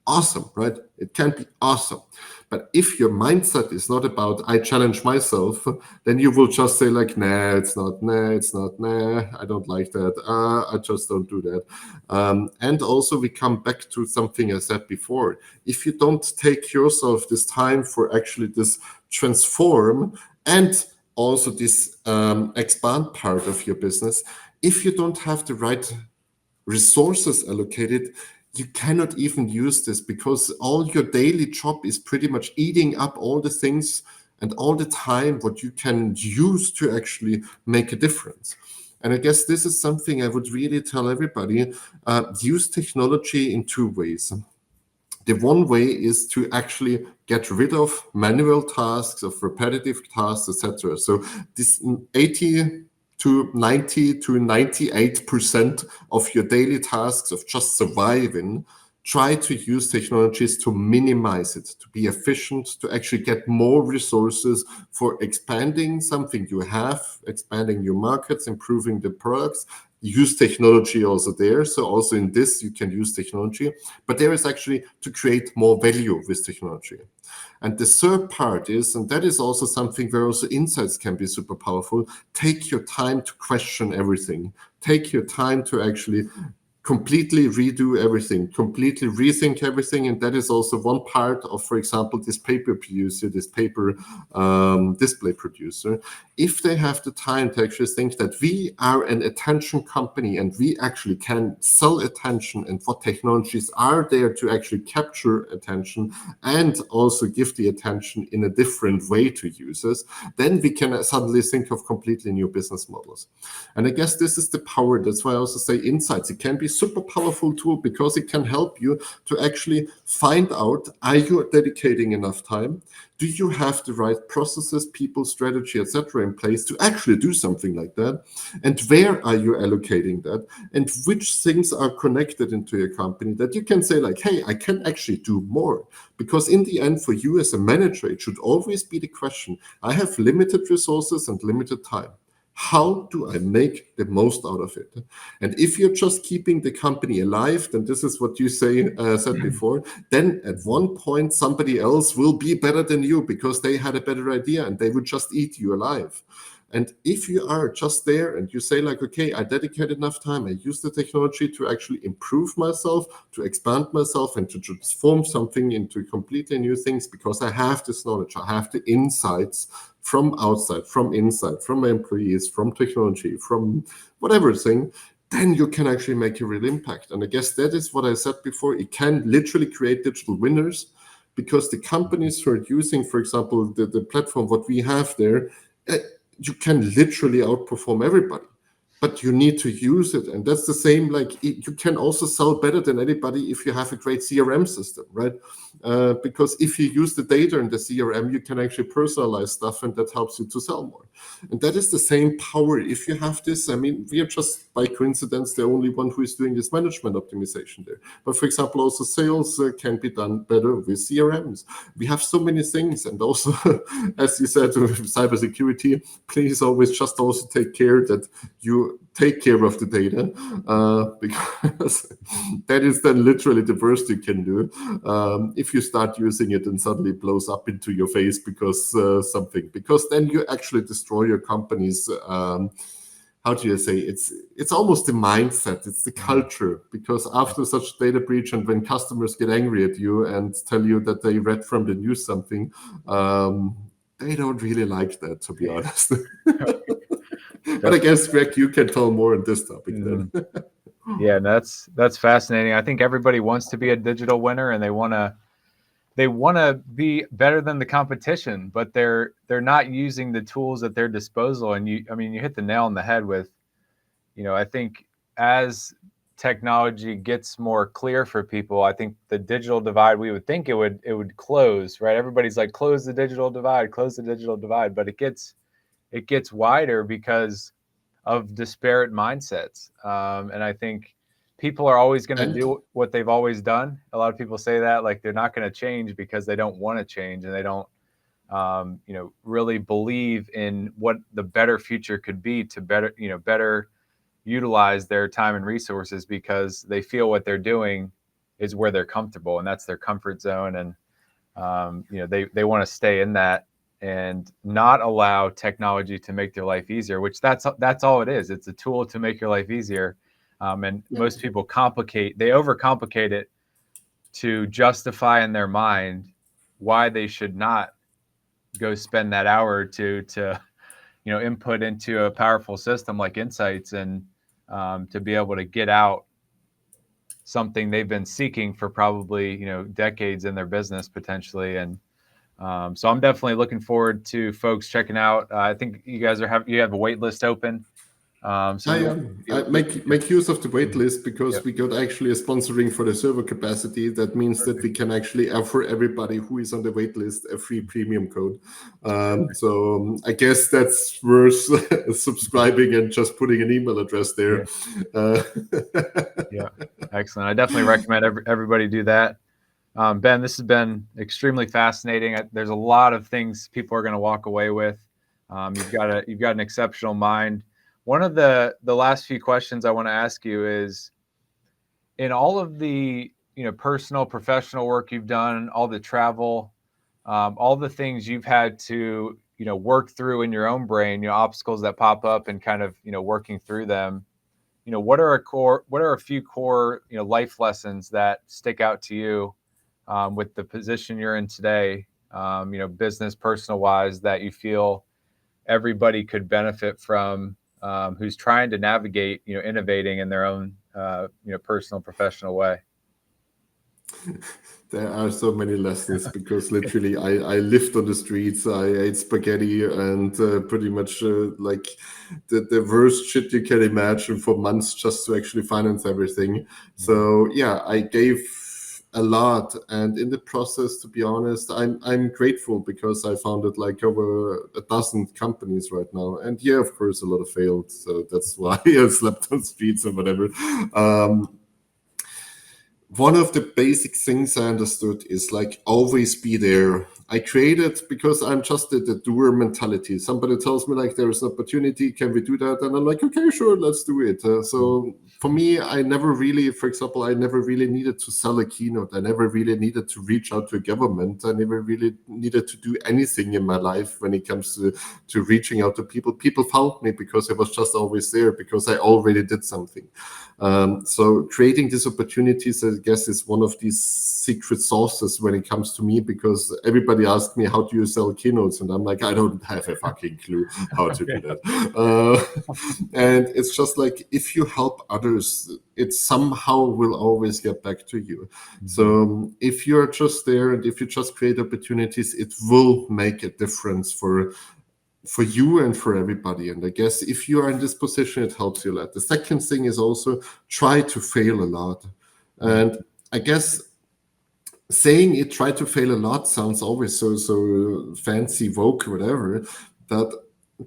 Awesome, right? It can be awesome. But if your mindset is not about, I challenge myself, then you will just say like, nah, it's not, nah, I don't like that. I just don't do that. And also we come back to something I said before. If you don't take yourself this time for actually this transform and also this expand part of your business, if you don't have the right resources allocated, you cannot even use this, because all your daily job is pretty much eating up all the things and all the time what you can use to actually make a difference. And I guess this is something I would really tell everybody, use technology in 2 ways. The one way is to actually get rid of manual tasks, of repetitive tasks, etc. So this 80 to 90 to 98% of your daily tasks of just surviving, try to use technologies to minimize it, to be efficient, to actually get more resources for expanding something you have, expanding your markets, improving the products. Use technology also there. So also in this, you can use technology, but there is actually to create more value with technology. And the third part is, and that is also something where also insights can be super powerful, take your time to question everything. Take your time to actually completely redo everything, completely rethink everything. And that is also one part of, for example, this paper producer, this paper display producer. If they have the time to actually think that we are an attention company and we actually can sell attention, and what technologies are there to actually capture attention and also give the attention in a different way to users, then we can suddenly think of completely new business models. And I guess this is the power. That's why I also say insights. It can be super powerful tool because it can help you to actually find out, are you dedicating enough time? Do you have the right processes, people, strategy, etc. in place to actually do something like that? And where are you allocating that? And which things are connected into your company that you can say like, hey, I can actually do more. Because in the end, for you as a manager, it should always be the question, I have limited resources and limited time. How do I make the most out of it? And if you're just keeping the company alive, then this is what you said before, then at one point somebody else will be better than you because they had a better idea and they would just eat you alive. And if you are just there and you say like, okay, I dedicate enough time, I use the technology to actually improve myself, to expand myself, and to transform something into completely new things because I have this knowledge, I have the insights from outside, from inside, from employees, from technology, from whatever thing, then you can actually make a real impact. And I guess that is what I said before. It can literally create digital winners because the companies who are using, for example, the platform, what we have there, you can literally outperform everybody. But you need to use it. And that's the same, like you can also sell better than anybody if you have a great CRM system, right? Because if you use the data in the CRM, you can actually personalize stuff and that helps you to sell more. And that is the same power. If you have this, I mean, we are just by coincidence the only one who is doing this management optimization there. But for example, also sales can be done better with CRMs. We have so many things. And also, as you said, with cybersecurity, please always just also take care that you take care of the data because that is then literally the worst you can do if you start using it and suddenly it blows up into your face because because then you actually destroy your company's how do you say, it's almost the mindset, it's the culture, because after such data breach and when customers get angry at you and tell you that they read from the news something, they don't really like that, to be honest. But I guess, Greg, you can tell more on this topic then. Yeah, that's fascinating. I think everybody wants to be a digital winner and they want to be better than the competition, but they're not using the tools at their disposal. And you hit the nail on the head with, I think as technology gets more clear for people, I think the digital divide, we would think it would close, right? Everybody's like, close the digital divide, but it gets wider because of disparate mindsets. And I think people are always going to do what they've always done. A lot of people say that, like, they're not going to change because they don't want to change and they don't, really believe in what the better future could be to better utilize their time and resources, because they feel what they're doing is where they're comfortable and that's their comfort zone. And, they want to stay in that and not allow technology to make their life easier, which that's all it is. It's a tool to make your life easier. And most people they overcomplicate it to justify in their mind why they should not go spend that hour or two to, input into a powerful system like Insights and to be able to get out something they've been seeking for probably, decades in their business potentially. And so I'm definitely looking forward to folks checking out. I think you guys you have a wait list open Make use of the wait list, because Yep. we got actually a sponsoring for the server capacity. That means that we can actually offer everybody who is on the wait list a free premium code. So I guess that's worth subscribing and just putting an email address there. Yeah, excellent. I definitely recommend everybody do that. Ben, this has been extremely fascinating. There's a lot of things people are going to walk away with. You've got an exceptional mind. One of the last few questions I want to ask you is, in all of the personal, professional work you've done, all the travel, all the things you've had to work through in your own brain, obstacles that pop up, and kind of working through them. What are a few core life lessons that stick out to you with the position you're in today, business, personal wise, that you feel everybody could benefit from, who's trying to navigate, innovating in their own, personal, professional way? There are so many lessons, because literally I lived on the streets, I ate spaghetti and pretty much like the worst shit you can imagine for months just to actually finance everything. So yeah, I gave a lot, and in the process, to be honest, I'm grateful, because I founded like over a dozen companies right now, and yeah, of course a lot have failed, so that's why I slept on streets or whatever. One of the basic things I understood is like always be there. I created, because I'm just the doer mentality. Somebody tells me like there is an opportunity, can we do that? And I'm like, okay, sure, let's do it. So for me, I never really needed to sell a keynote. I never really needed to reach out to a government. I never really needed to do anything in my life when it comes to reaching out to people. People found me because I was just always there, because I already did something. So creating these opportunities, I guess, is one of these secret sauces when it comes to me, because everybody asks me, how do you sell keynotes? And I'm like, I don't have a fucking clue how to do that. And it's just like, if you help others, it somehow will always get back to you. So if you're just there and if you just create opportunities, it will make a difference for you and for everybody. And I guess if you are in this position, it helps you a lot. The second thing is also try to fail a lot. And I guess saying it, try to fail a lot, sounds always so fancy, woke, whatever. But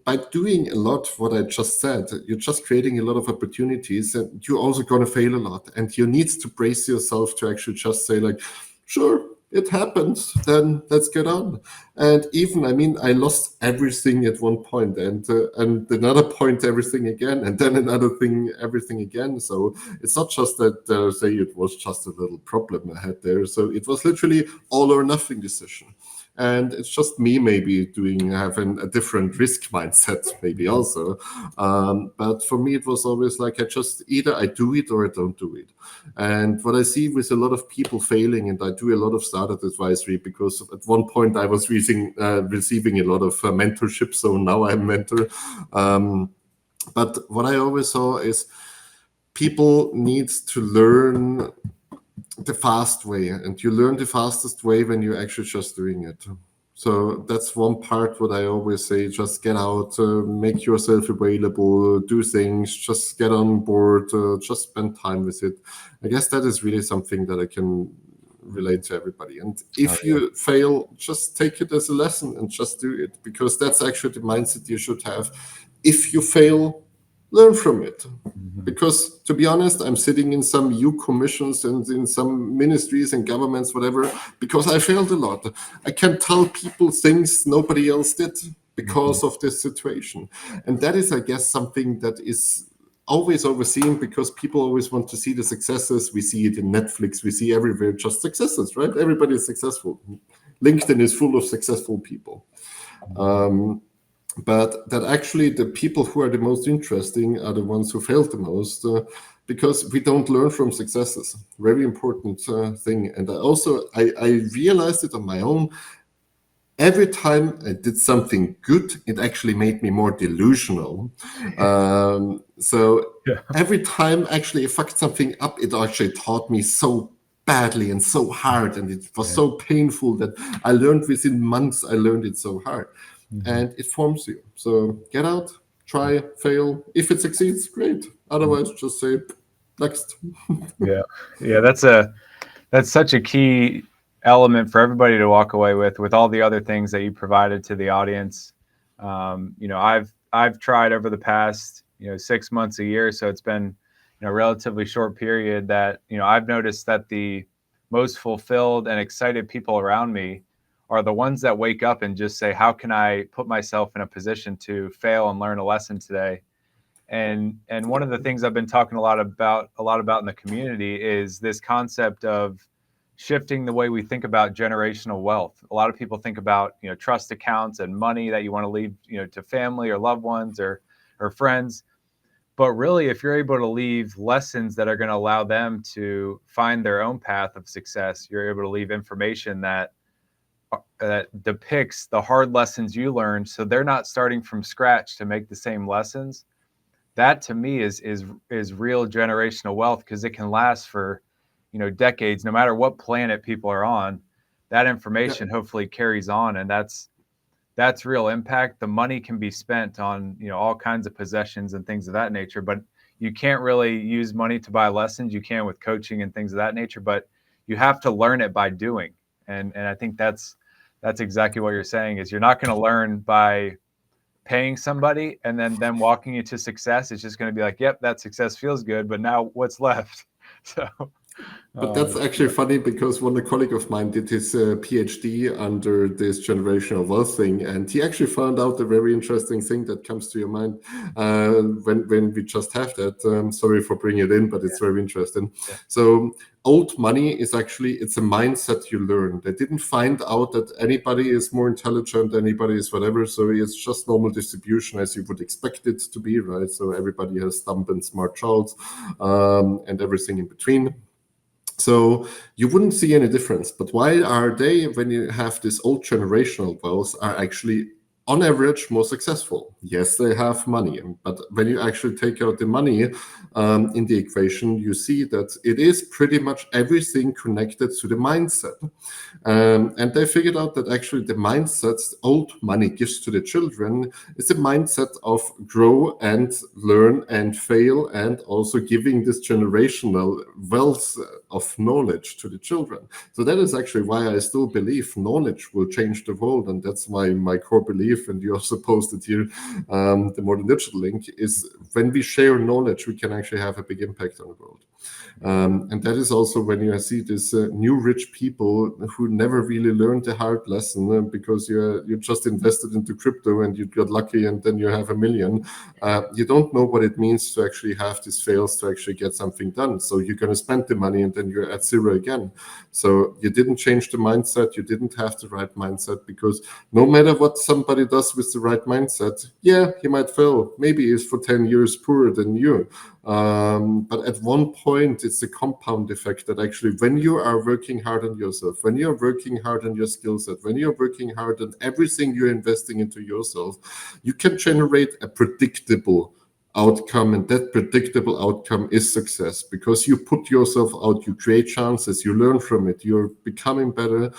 by doing a lot, what I just said, you're just creating a lot of opportunities, and you're also going to fail a lot. And you need to brace yourself to actually just say like, sure, it happens, then let's get on. And even, I lost everything at one point, and another point, everything again, and then another thing, everything again. So it's not just that say it was just a little problem I had there. So it was literally all or nothing decision. And it's just me maybe having a different risk mindset maybe also. But for me, it was always like either I do it or I don't do it. And what I see with a lot of people failing, and I do a lot of startup advisory, because at one point I was receiving a lot of mentorship. So now I'm a mentor. But what I always saw is people need to learn the fast way, and you learn the fastest way when you're actually just doing it. So that's one part what I always say, just get out, make yourself available, do things, just get on board, just spend time with it. I guess that is really something that I can relate to everybody. And if you fail, just take it as a lesson and just do it, because that's actually the mindset you should have. If you fail, learn from it. Because to be honest, I'm sitting in some EU commissions and in some ministries and governments, whatever, because I failed a lot. I can tell people things nobody else did because of this situation. And that is, I guess, something that is always overseen, because people always want to see the successes. We see it in Netflix, we see everywhere just successes, right? Everybody is successful. LinkedIn is full of successful people. But that actually the people who are the most interesting are the ones who failed the most, because we don't learn from successes. Very important thing. And I realized it on my own. Every time I did something good, it actually made me more delusional. Every time actually I fucked something up, it actually taught me so badly and so hard, and it was so painful that I learned within months. I learned it so hard. And it forms you. So get out, Try, fail. If it succeeds, great. Otherwise, just say next. Yeah, that's such a key element for everybody to walk away with all the other things that you provided to the audience. I've tried over the past 6 months, a year, so it's been a relatively short period that I've noticed that the most fulfilled and excited people around me are the ones that wake up and just say, how can I put myself in a position to fail and learn a lesson today? And one of the things I've been talking a lot about in the community is this concept of shifting the way we think about generational wealth. A lot of people think about trust accounts and money that you want to leave to family or loved ones or friends, but really if you're able to leave lessons that are going to allow them to find their own path of success, you're able to leave information that depicts the hard lessons you learned, so they're not starting from scratch to make the same lessons. That to me is real generational wealth, because it can last for decades, no matter what planet people are on. That information hopefully carries on, and that's real impact. The money can be spent on all kinds of possessions and things of that nature, but you can't really use money to buy lessons. You can with coaching and things of that nature, but you have to learn it by doing. And I think that's exactly what you're saying, is you're not going to learn by paying somebody and then them walking you to success. It's just going to be like, yep, that success feels good, but now what's left? So But that's actually funny, because one colleague of mine did his PhD under this generational wealth thing, and he actually found out a very interesting thing that comes to your mind when we just have that. Sorry for bringing it in, but it's very interesting. Yeah. So old money is actually, it's a mindset you learn. They didn't find out that anybody is more intelligent, anybody is whatever. So it's just normal distribution as you would expect it to be, right? So everybody has dumb and smart childs and everything in between. So you wouldn't see any difference. But why are they, when you have this old generational wealth, are actually on average more successful? Yes, they have money, but when you actually take out the money in the equation, you see that it is pretty much everything connected to the mindset. And they figured out that actually the mindsets old money gives to the children is a mindset of grow and learn and fail, and also giving this generational wealth of knowledge to the children. So that is actually why I still believe knowledge will change the world. And that's why my core belief, and you also posted here, the Modern Digital link, is when we share knowledge, we can actually have a big impact on the world. And that is also when you see this new rich people who never really learned the hard lesson because you just invested into crypto and you got lucky and then you have $1 million. You don't know what it means to actually have these fails to actually get something done. So you're going to spend the money and then you're at zero again. So you didn't change the mindset. You didn't have the right mindset, because no matter what somebody does with the right mindset, yeah, he might fail. Maybe he's for 10 years poorer than you. But at one point, it's a compound effect that actually, when you are working hard on yourself, when you're working hard on your skill set, when you're working hard on everything you're investing into yourself, you can generate a predictable outcome, and that predictable outcome is success, because you put yourself out, you create chances, you learn from it, you're becoming better.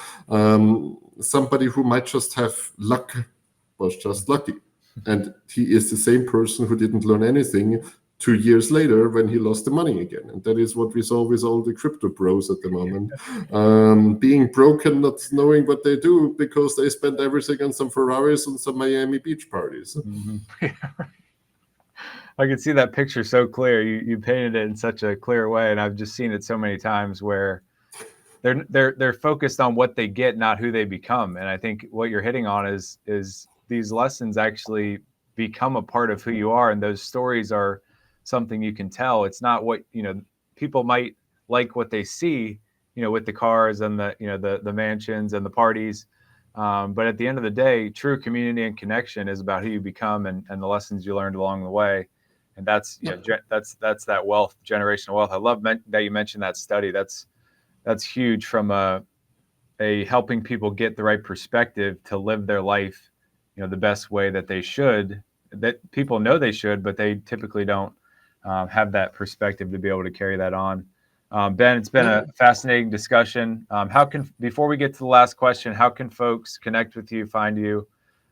Somebody who might just have luck was just lucky, and he is the same person who didn't learn anything 2 years later when he lost the money again. And that is what we saw with all the crypto bros at the moment, being broken, not knowing what they do because they spend everything on some Ferraris and some Miami Beach parties. Mm-hmm. I can see that picture so clear. You painted it in such a clear way, and I've just seen it so many times where they're focused on what they get, not who they become. And I think what you're hitting on is these lessons actually become a part of who you are, and those stories are something you can tell. It's not what people might like what they see, with the cars and the mansions and the parties. But at the end of the day, true community and connection is about who you become and the lessons you learned along the way. And that's that's that wealth, generational wealth. I love that you mentioned that study. That's huge from a helping people get the right perspective to live their life, the best way that they should, that people know they should, but they typically don't have that perspective to be able to carry that on. Ben, it's been a fascinating discussion. Before we get to the last question, how can folks connect with you, find you,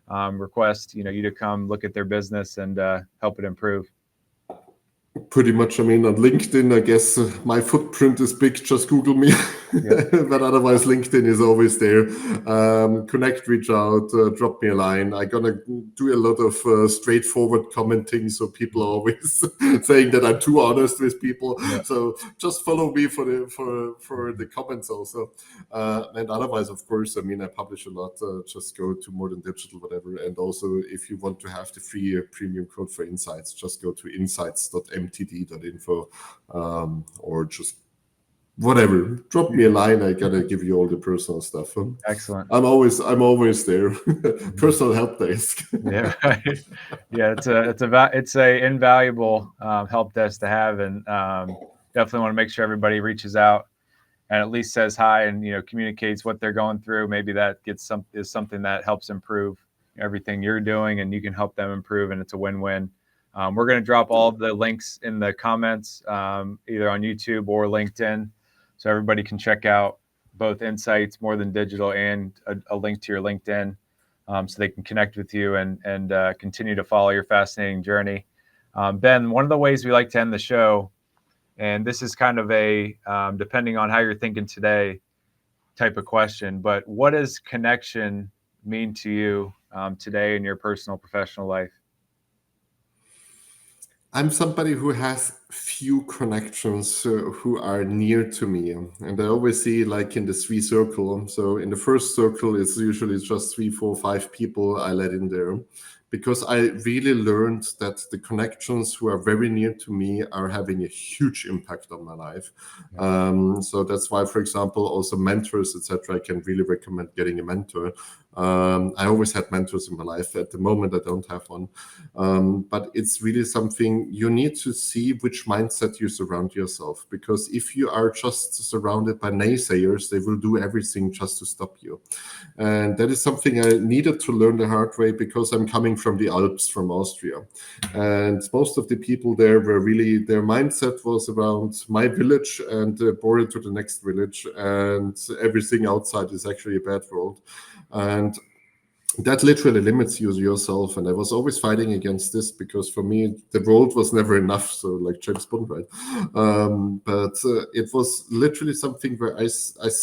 request, you to come look at their business and help it improve? Pretty much. I mean, on LinkedIn, I guess my footprint is big. Just Google me. Yep. But otherwise, LinkedIn is always there. Connect, reach out, drop me a line. I'm gonna do a lot of straightforward commenting, so people are always saying that I'm too honest with people. Yep. So just follow me for the comments also. And otherwise, of course, I mean, I publish a lot. Just go to More Than Digital, whatever. And also, if you want to have the free premium code for Insights, just go to insights.mtd.info, or just whatever. Drop me a line. I gotta give you all the personal stuff. Excellent. I'm always there. Personal help desk. Yeah, right. Yeah, it's a invaluable help desk to have, and definitely want to make sure everybody reaches out and at least says hi and communicates what they're going through. Maybe that is something that helps improve everything you're doing, and you can help them improve, and it's a win-win. We're going to drop all of the links in the comments, either on YouTube or LinkedIn, so everybody can check out both Insights, More Than Digital, and a link to your LinkedIn, so they can connect with you and continue to follow your fascinating journey. Ben, one of the ways we like to end the show, and this is kind of a depending on how you're thinking today type of question, but what does connection mean to you today in your personal professional life? I'm somebody who has few connections who are near to me, and I always see like in the three circle. So in the first circle, it's usually just 3, 4, 5 people I let in there, because I really learned that the connections who are very near to me are having a huge impact on my life. So that's why, for example, also mentors, etc. I can really recommend getting a mentor. I always had mentors in my life. At the moment, I don't have one. But it's really something you need to see which mindset you surround yourself. Because if you are just surrounded by naysayers, they will do everything just to stop you. And that is something I needed to learn the hard way, because I'm coming from the Alps, from Austria. And most of the people there were really, their mindset was around my village and border to the next village. And everything outside is actually a bad world. And that literally limits you yourself. And I was always fighting against this, because for me, the world was never enough. So like James Bond, right? But it was literally something where I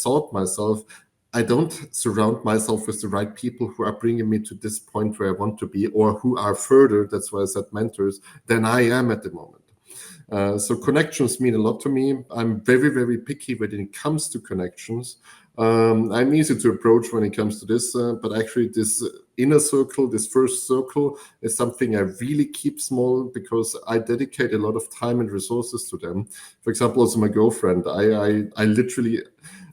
thought myself, I don't surround myself with the right people who are bringing me to this point where I want to be, or who are further, that's why I said mentors, than I am at the moment. So connections mean a lot to me. I'm very, very picky when it comes to connections. I'm easy to approach when it comes to this, but actually this inner circle, this first circle, is something I really keep small, because I dedicate a lot of time and resources to them. For example, also my girlfriend, I literally,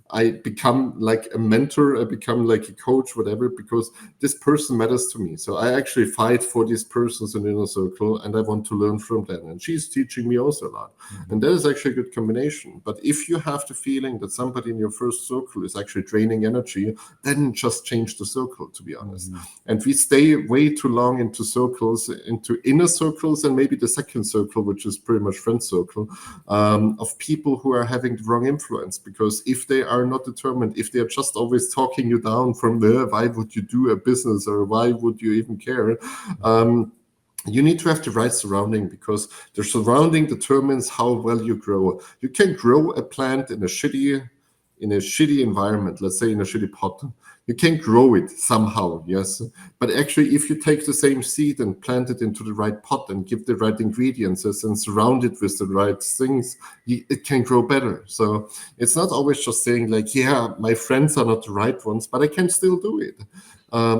I become like a mentor, I become like a coach, whatever, because this person matters to me. So I actually fight for these persons in the inner circle, and I want to learn from them. And she's teaching me also a lot. And that is actually a good combination. But if you have the feeling that somebody in your first circle is actually draining energy, then just change the circle, to be honest. And we stay way too long into circles, into inner circles, and maybe the second circle, which is pretty much friend circle, of people who are having the wrong influence. Because if they are not determined, if they are just always talking you down from there, why would you do a business, or why would you even care? You need to have the right surrounding, because the surrounding determines how well you grow. You can grow a plant in a shitty environment, let's say in a shitty pot. You can grow it somehow, yes. But actually, if you take the same seed and plant it into the right pot and give the right ingredients and surround it with the right things, it can grow better. So it's not always just saying like, yeah, my friends are not the right ones, but I can still do it.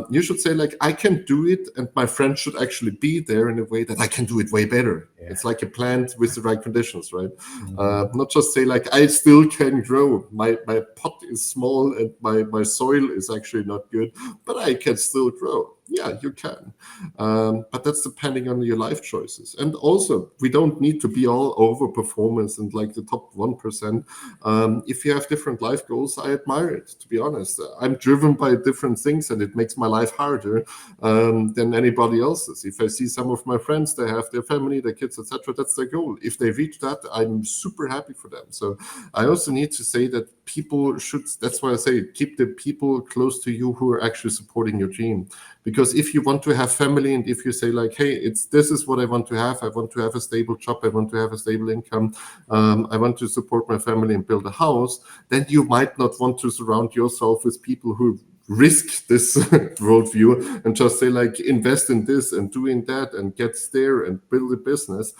You should say like, I can do it, and my friend should actually be there in a way that I can do it way better. Yeah. It's like a plant with the right conditions, right? Not just say like, I still can grow. My pot is small and my soil is actually not good, but I can still grow. Yeah, you can. But that's depending on your life choices. And also, we don't need to be all over performance and like the top 1%. If you have different life goals, I admire it, to be honest. I'm driven by different things, and it makes my life harder than anybody else's. If I see some of my friends, they have their family, their kids, etc., that's their goal. If they reach that, I'm super happy for them. So I also need to say that people should, that's why I say, keep the people close to you who are actually supporting your dream. Because Because if you want to have family, and if you say like, hey, this is what I want to have a stable job, I want to have a stable income, I want to support my family and build a house, then you might not want to surround yourself with people who risk this worldview and just say like, invest in this and doing that and get there and build a business,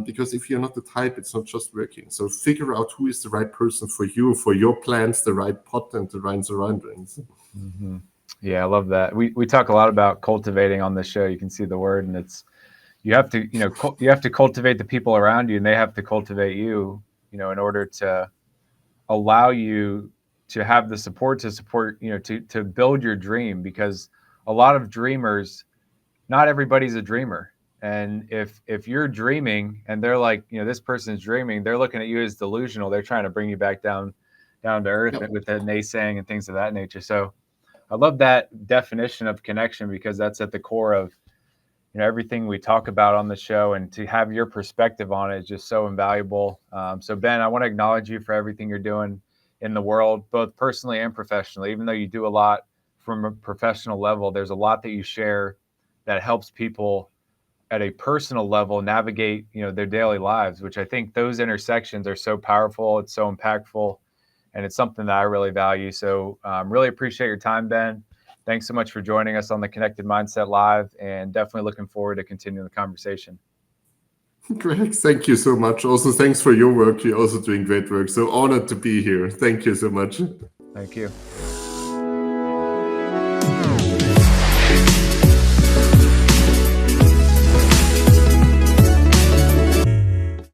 because if you're not the type, it's not just working. So figure out who is the right person for you, for your plans, the right pot and the right surroundings. Mm-hmm. Yeah, I love that. We talk a lot about cultivating on this show. You can see the word, and it's, you have to, you have to cultivate the people around you, and they have to cultivate you, in order to allow you to have the support to to build your dream. Because a lot of dreamers, not everybody's a dreamer. And if you're dreaming and they're like, this person's dreaming, they're looking at you as delusional. They're trying to bring you back down to earth. Yep. With that naysaying and things of that nature. So I love that definition of connection, because that's at the core of everything we talk about on the show, and to have your perspective on it is just so invaluable. So Ben, I want to acknowledge you for everything you're doing in the world, both personally and professionally. Even though you do a lot from a professional level, there's a lot that you share that helps people at a personal level navigate their daily lives, which I think those intersections are so powerful. It's so impactful, and it's something that I really value. So really appreciate your time, Ben. Thanks so much for joining us on the Connected Mindset Live, and definitely looking forward to continuing the conversation. Greg, thank you so much. Also, thanks for your work. You're also doing great work. So honored to be here. Thank you so much. Thank you.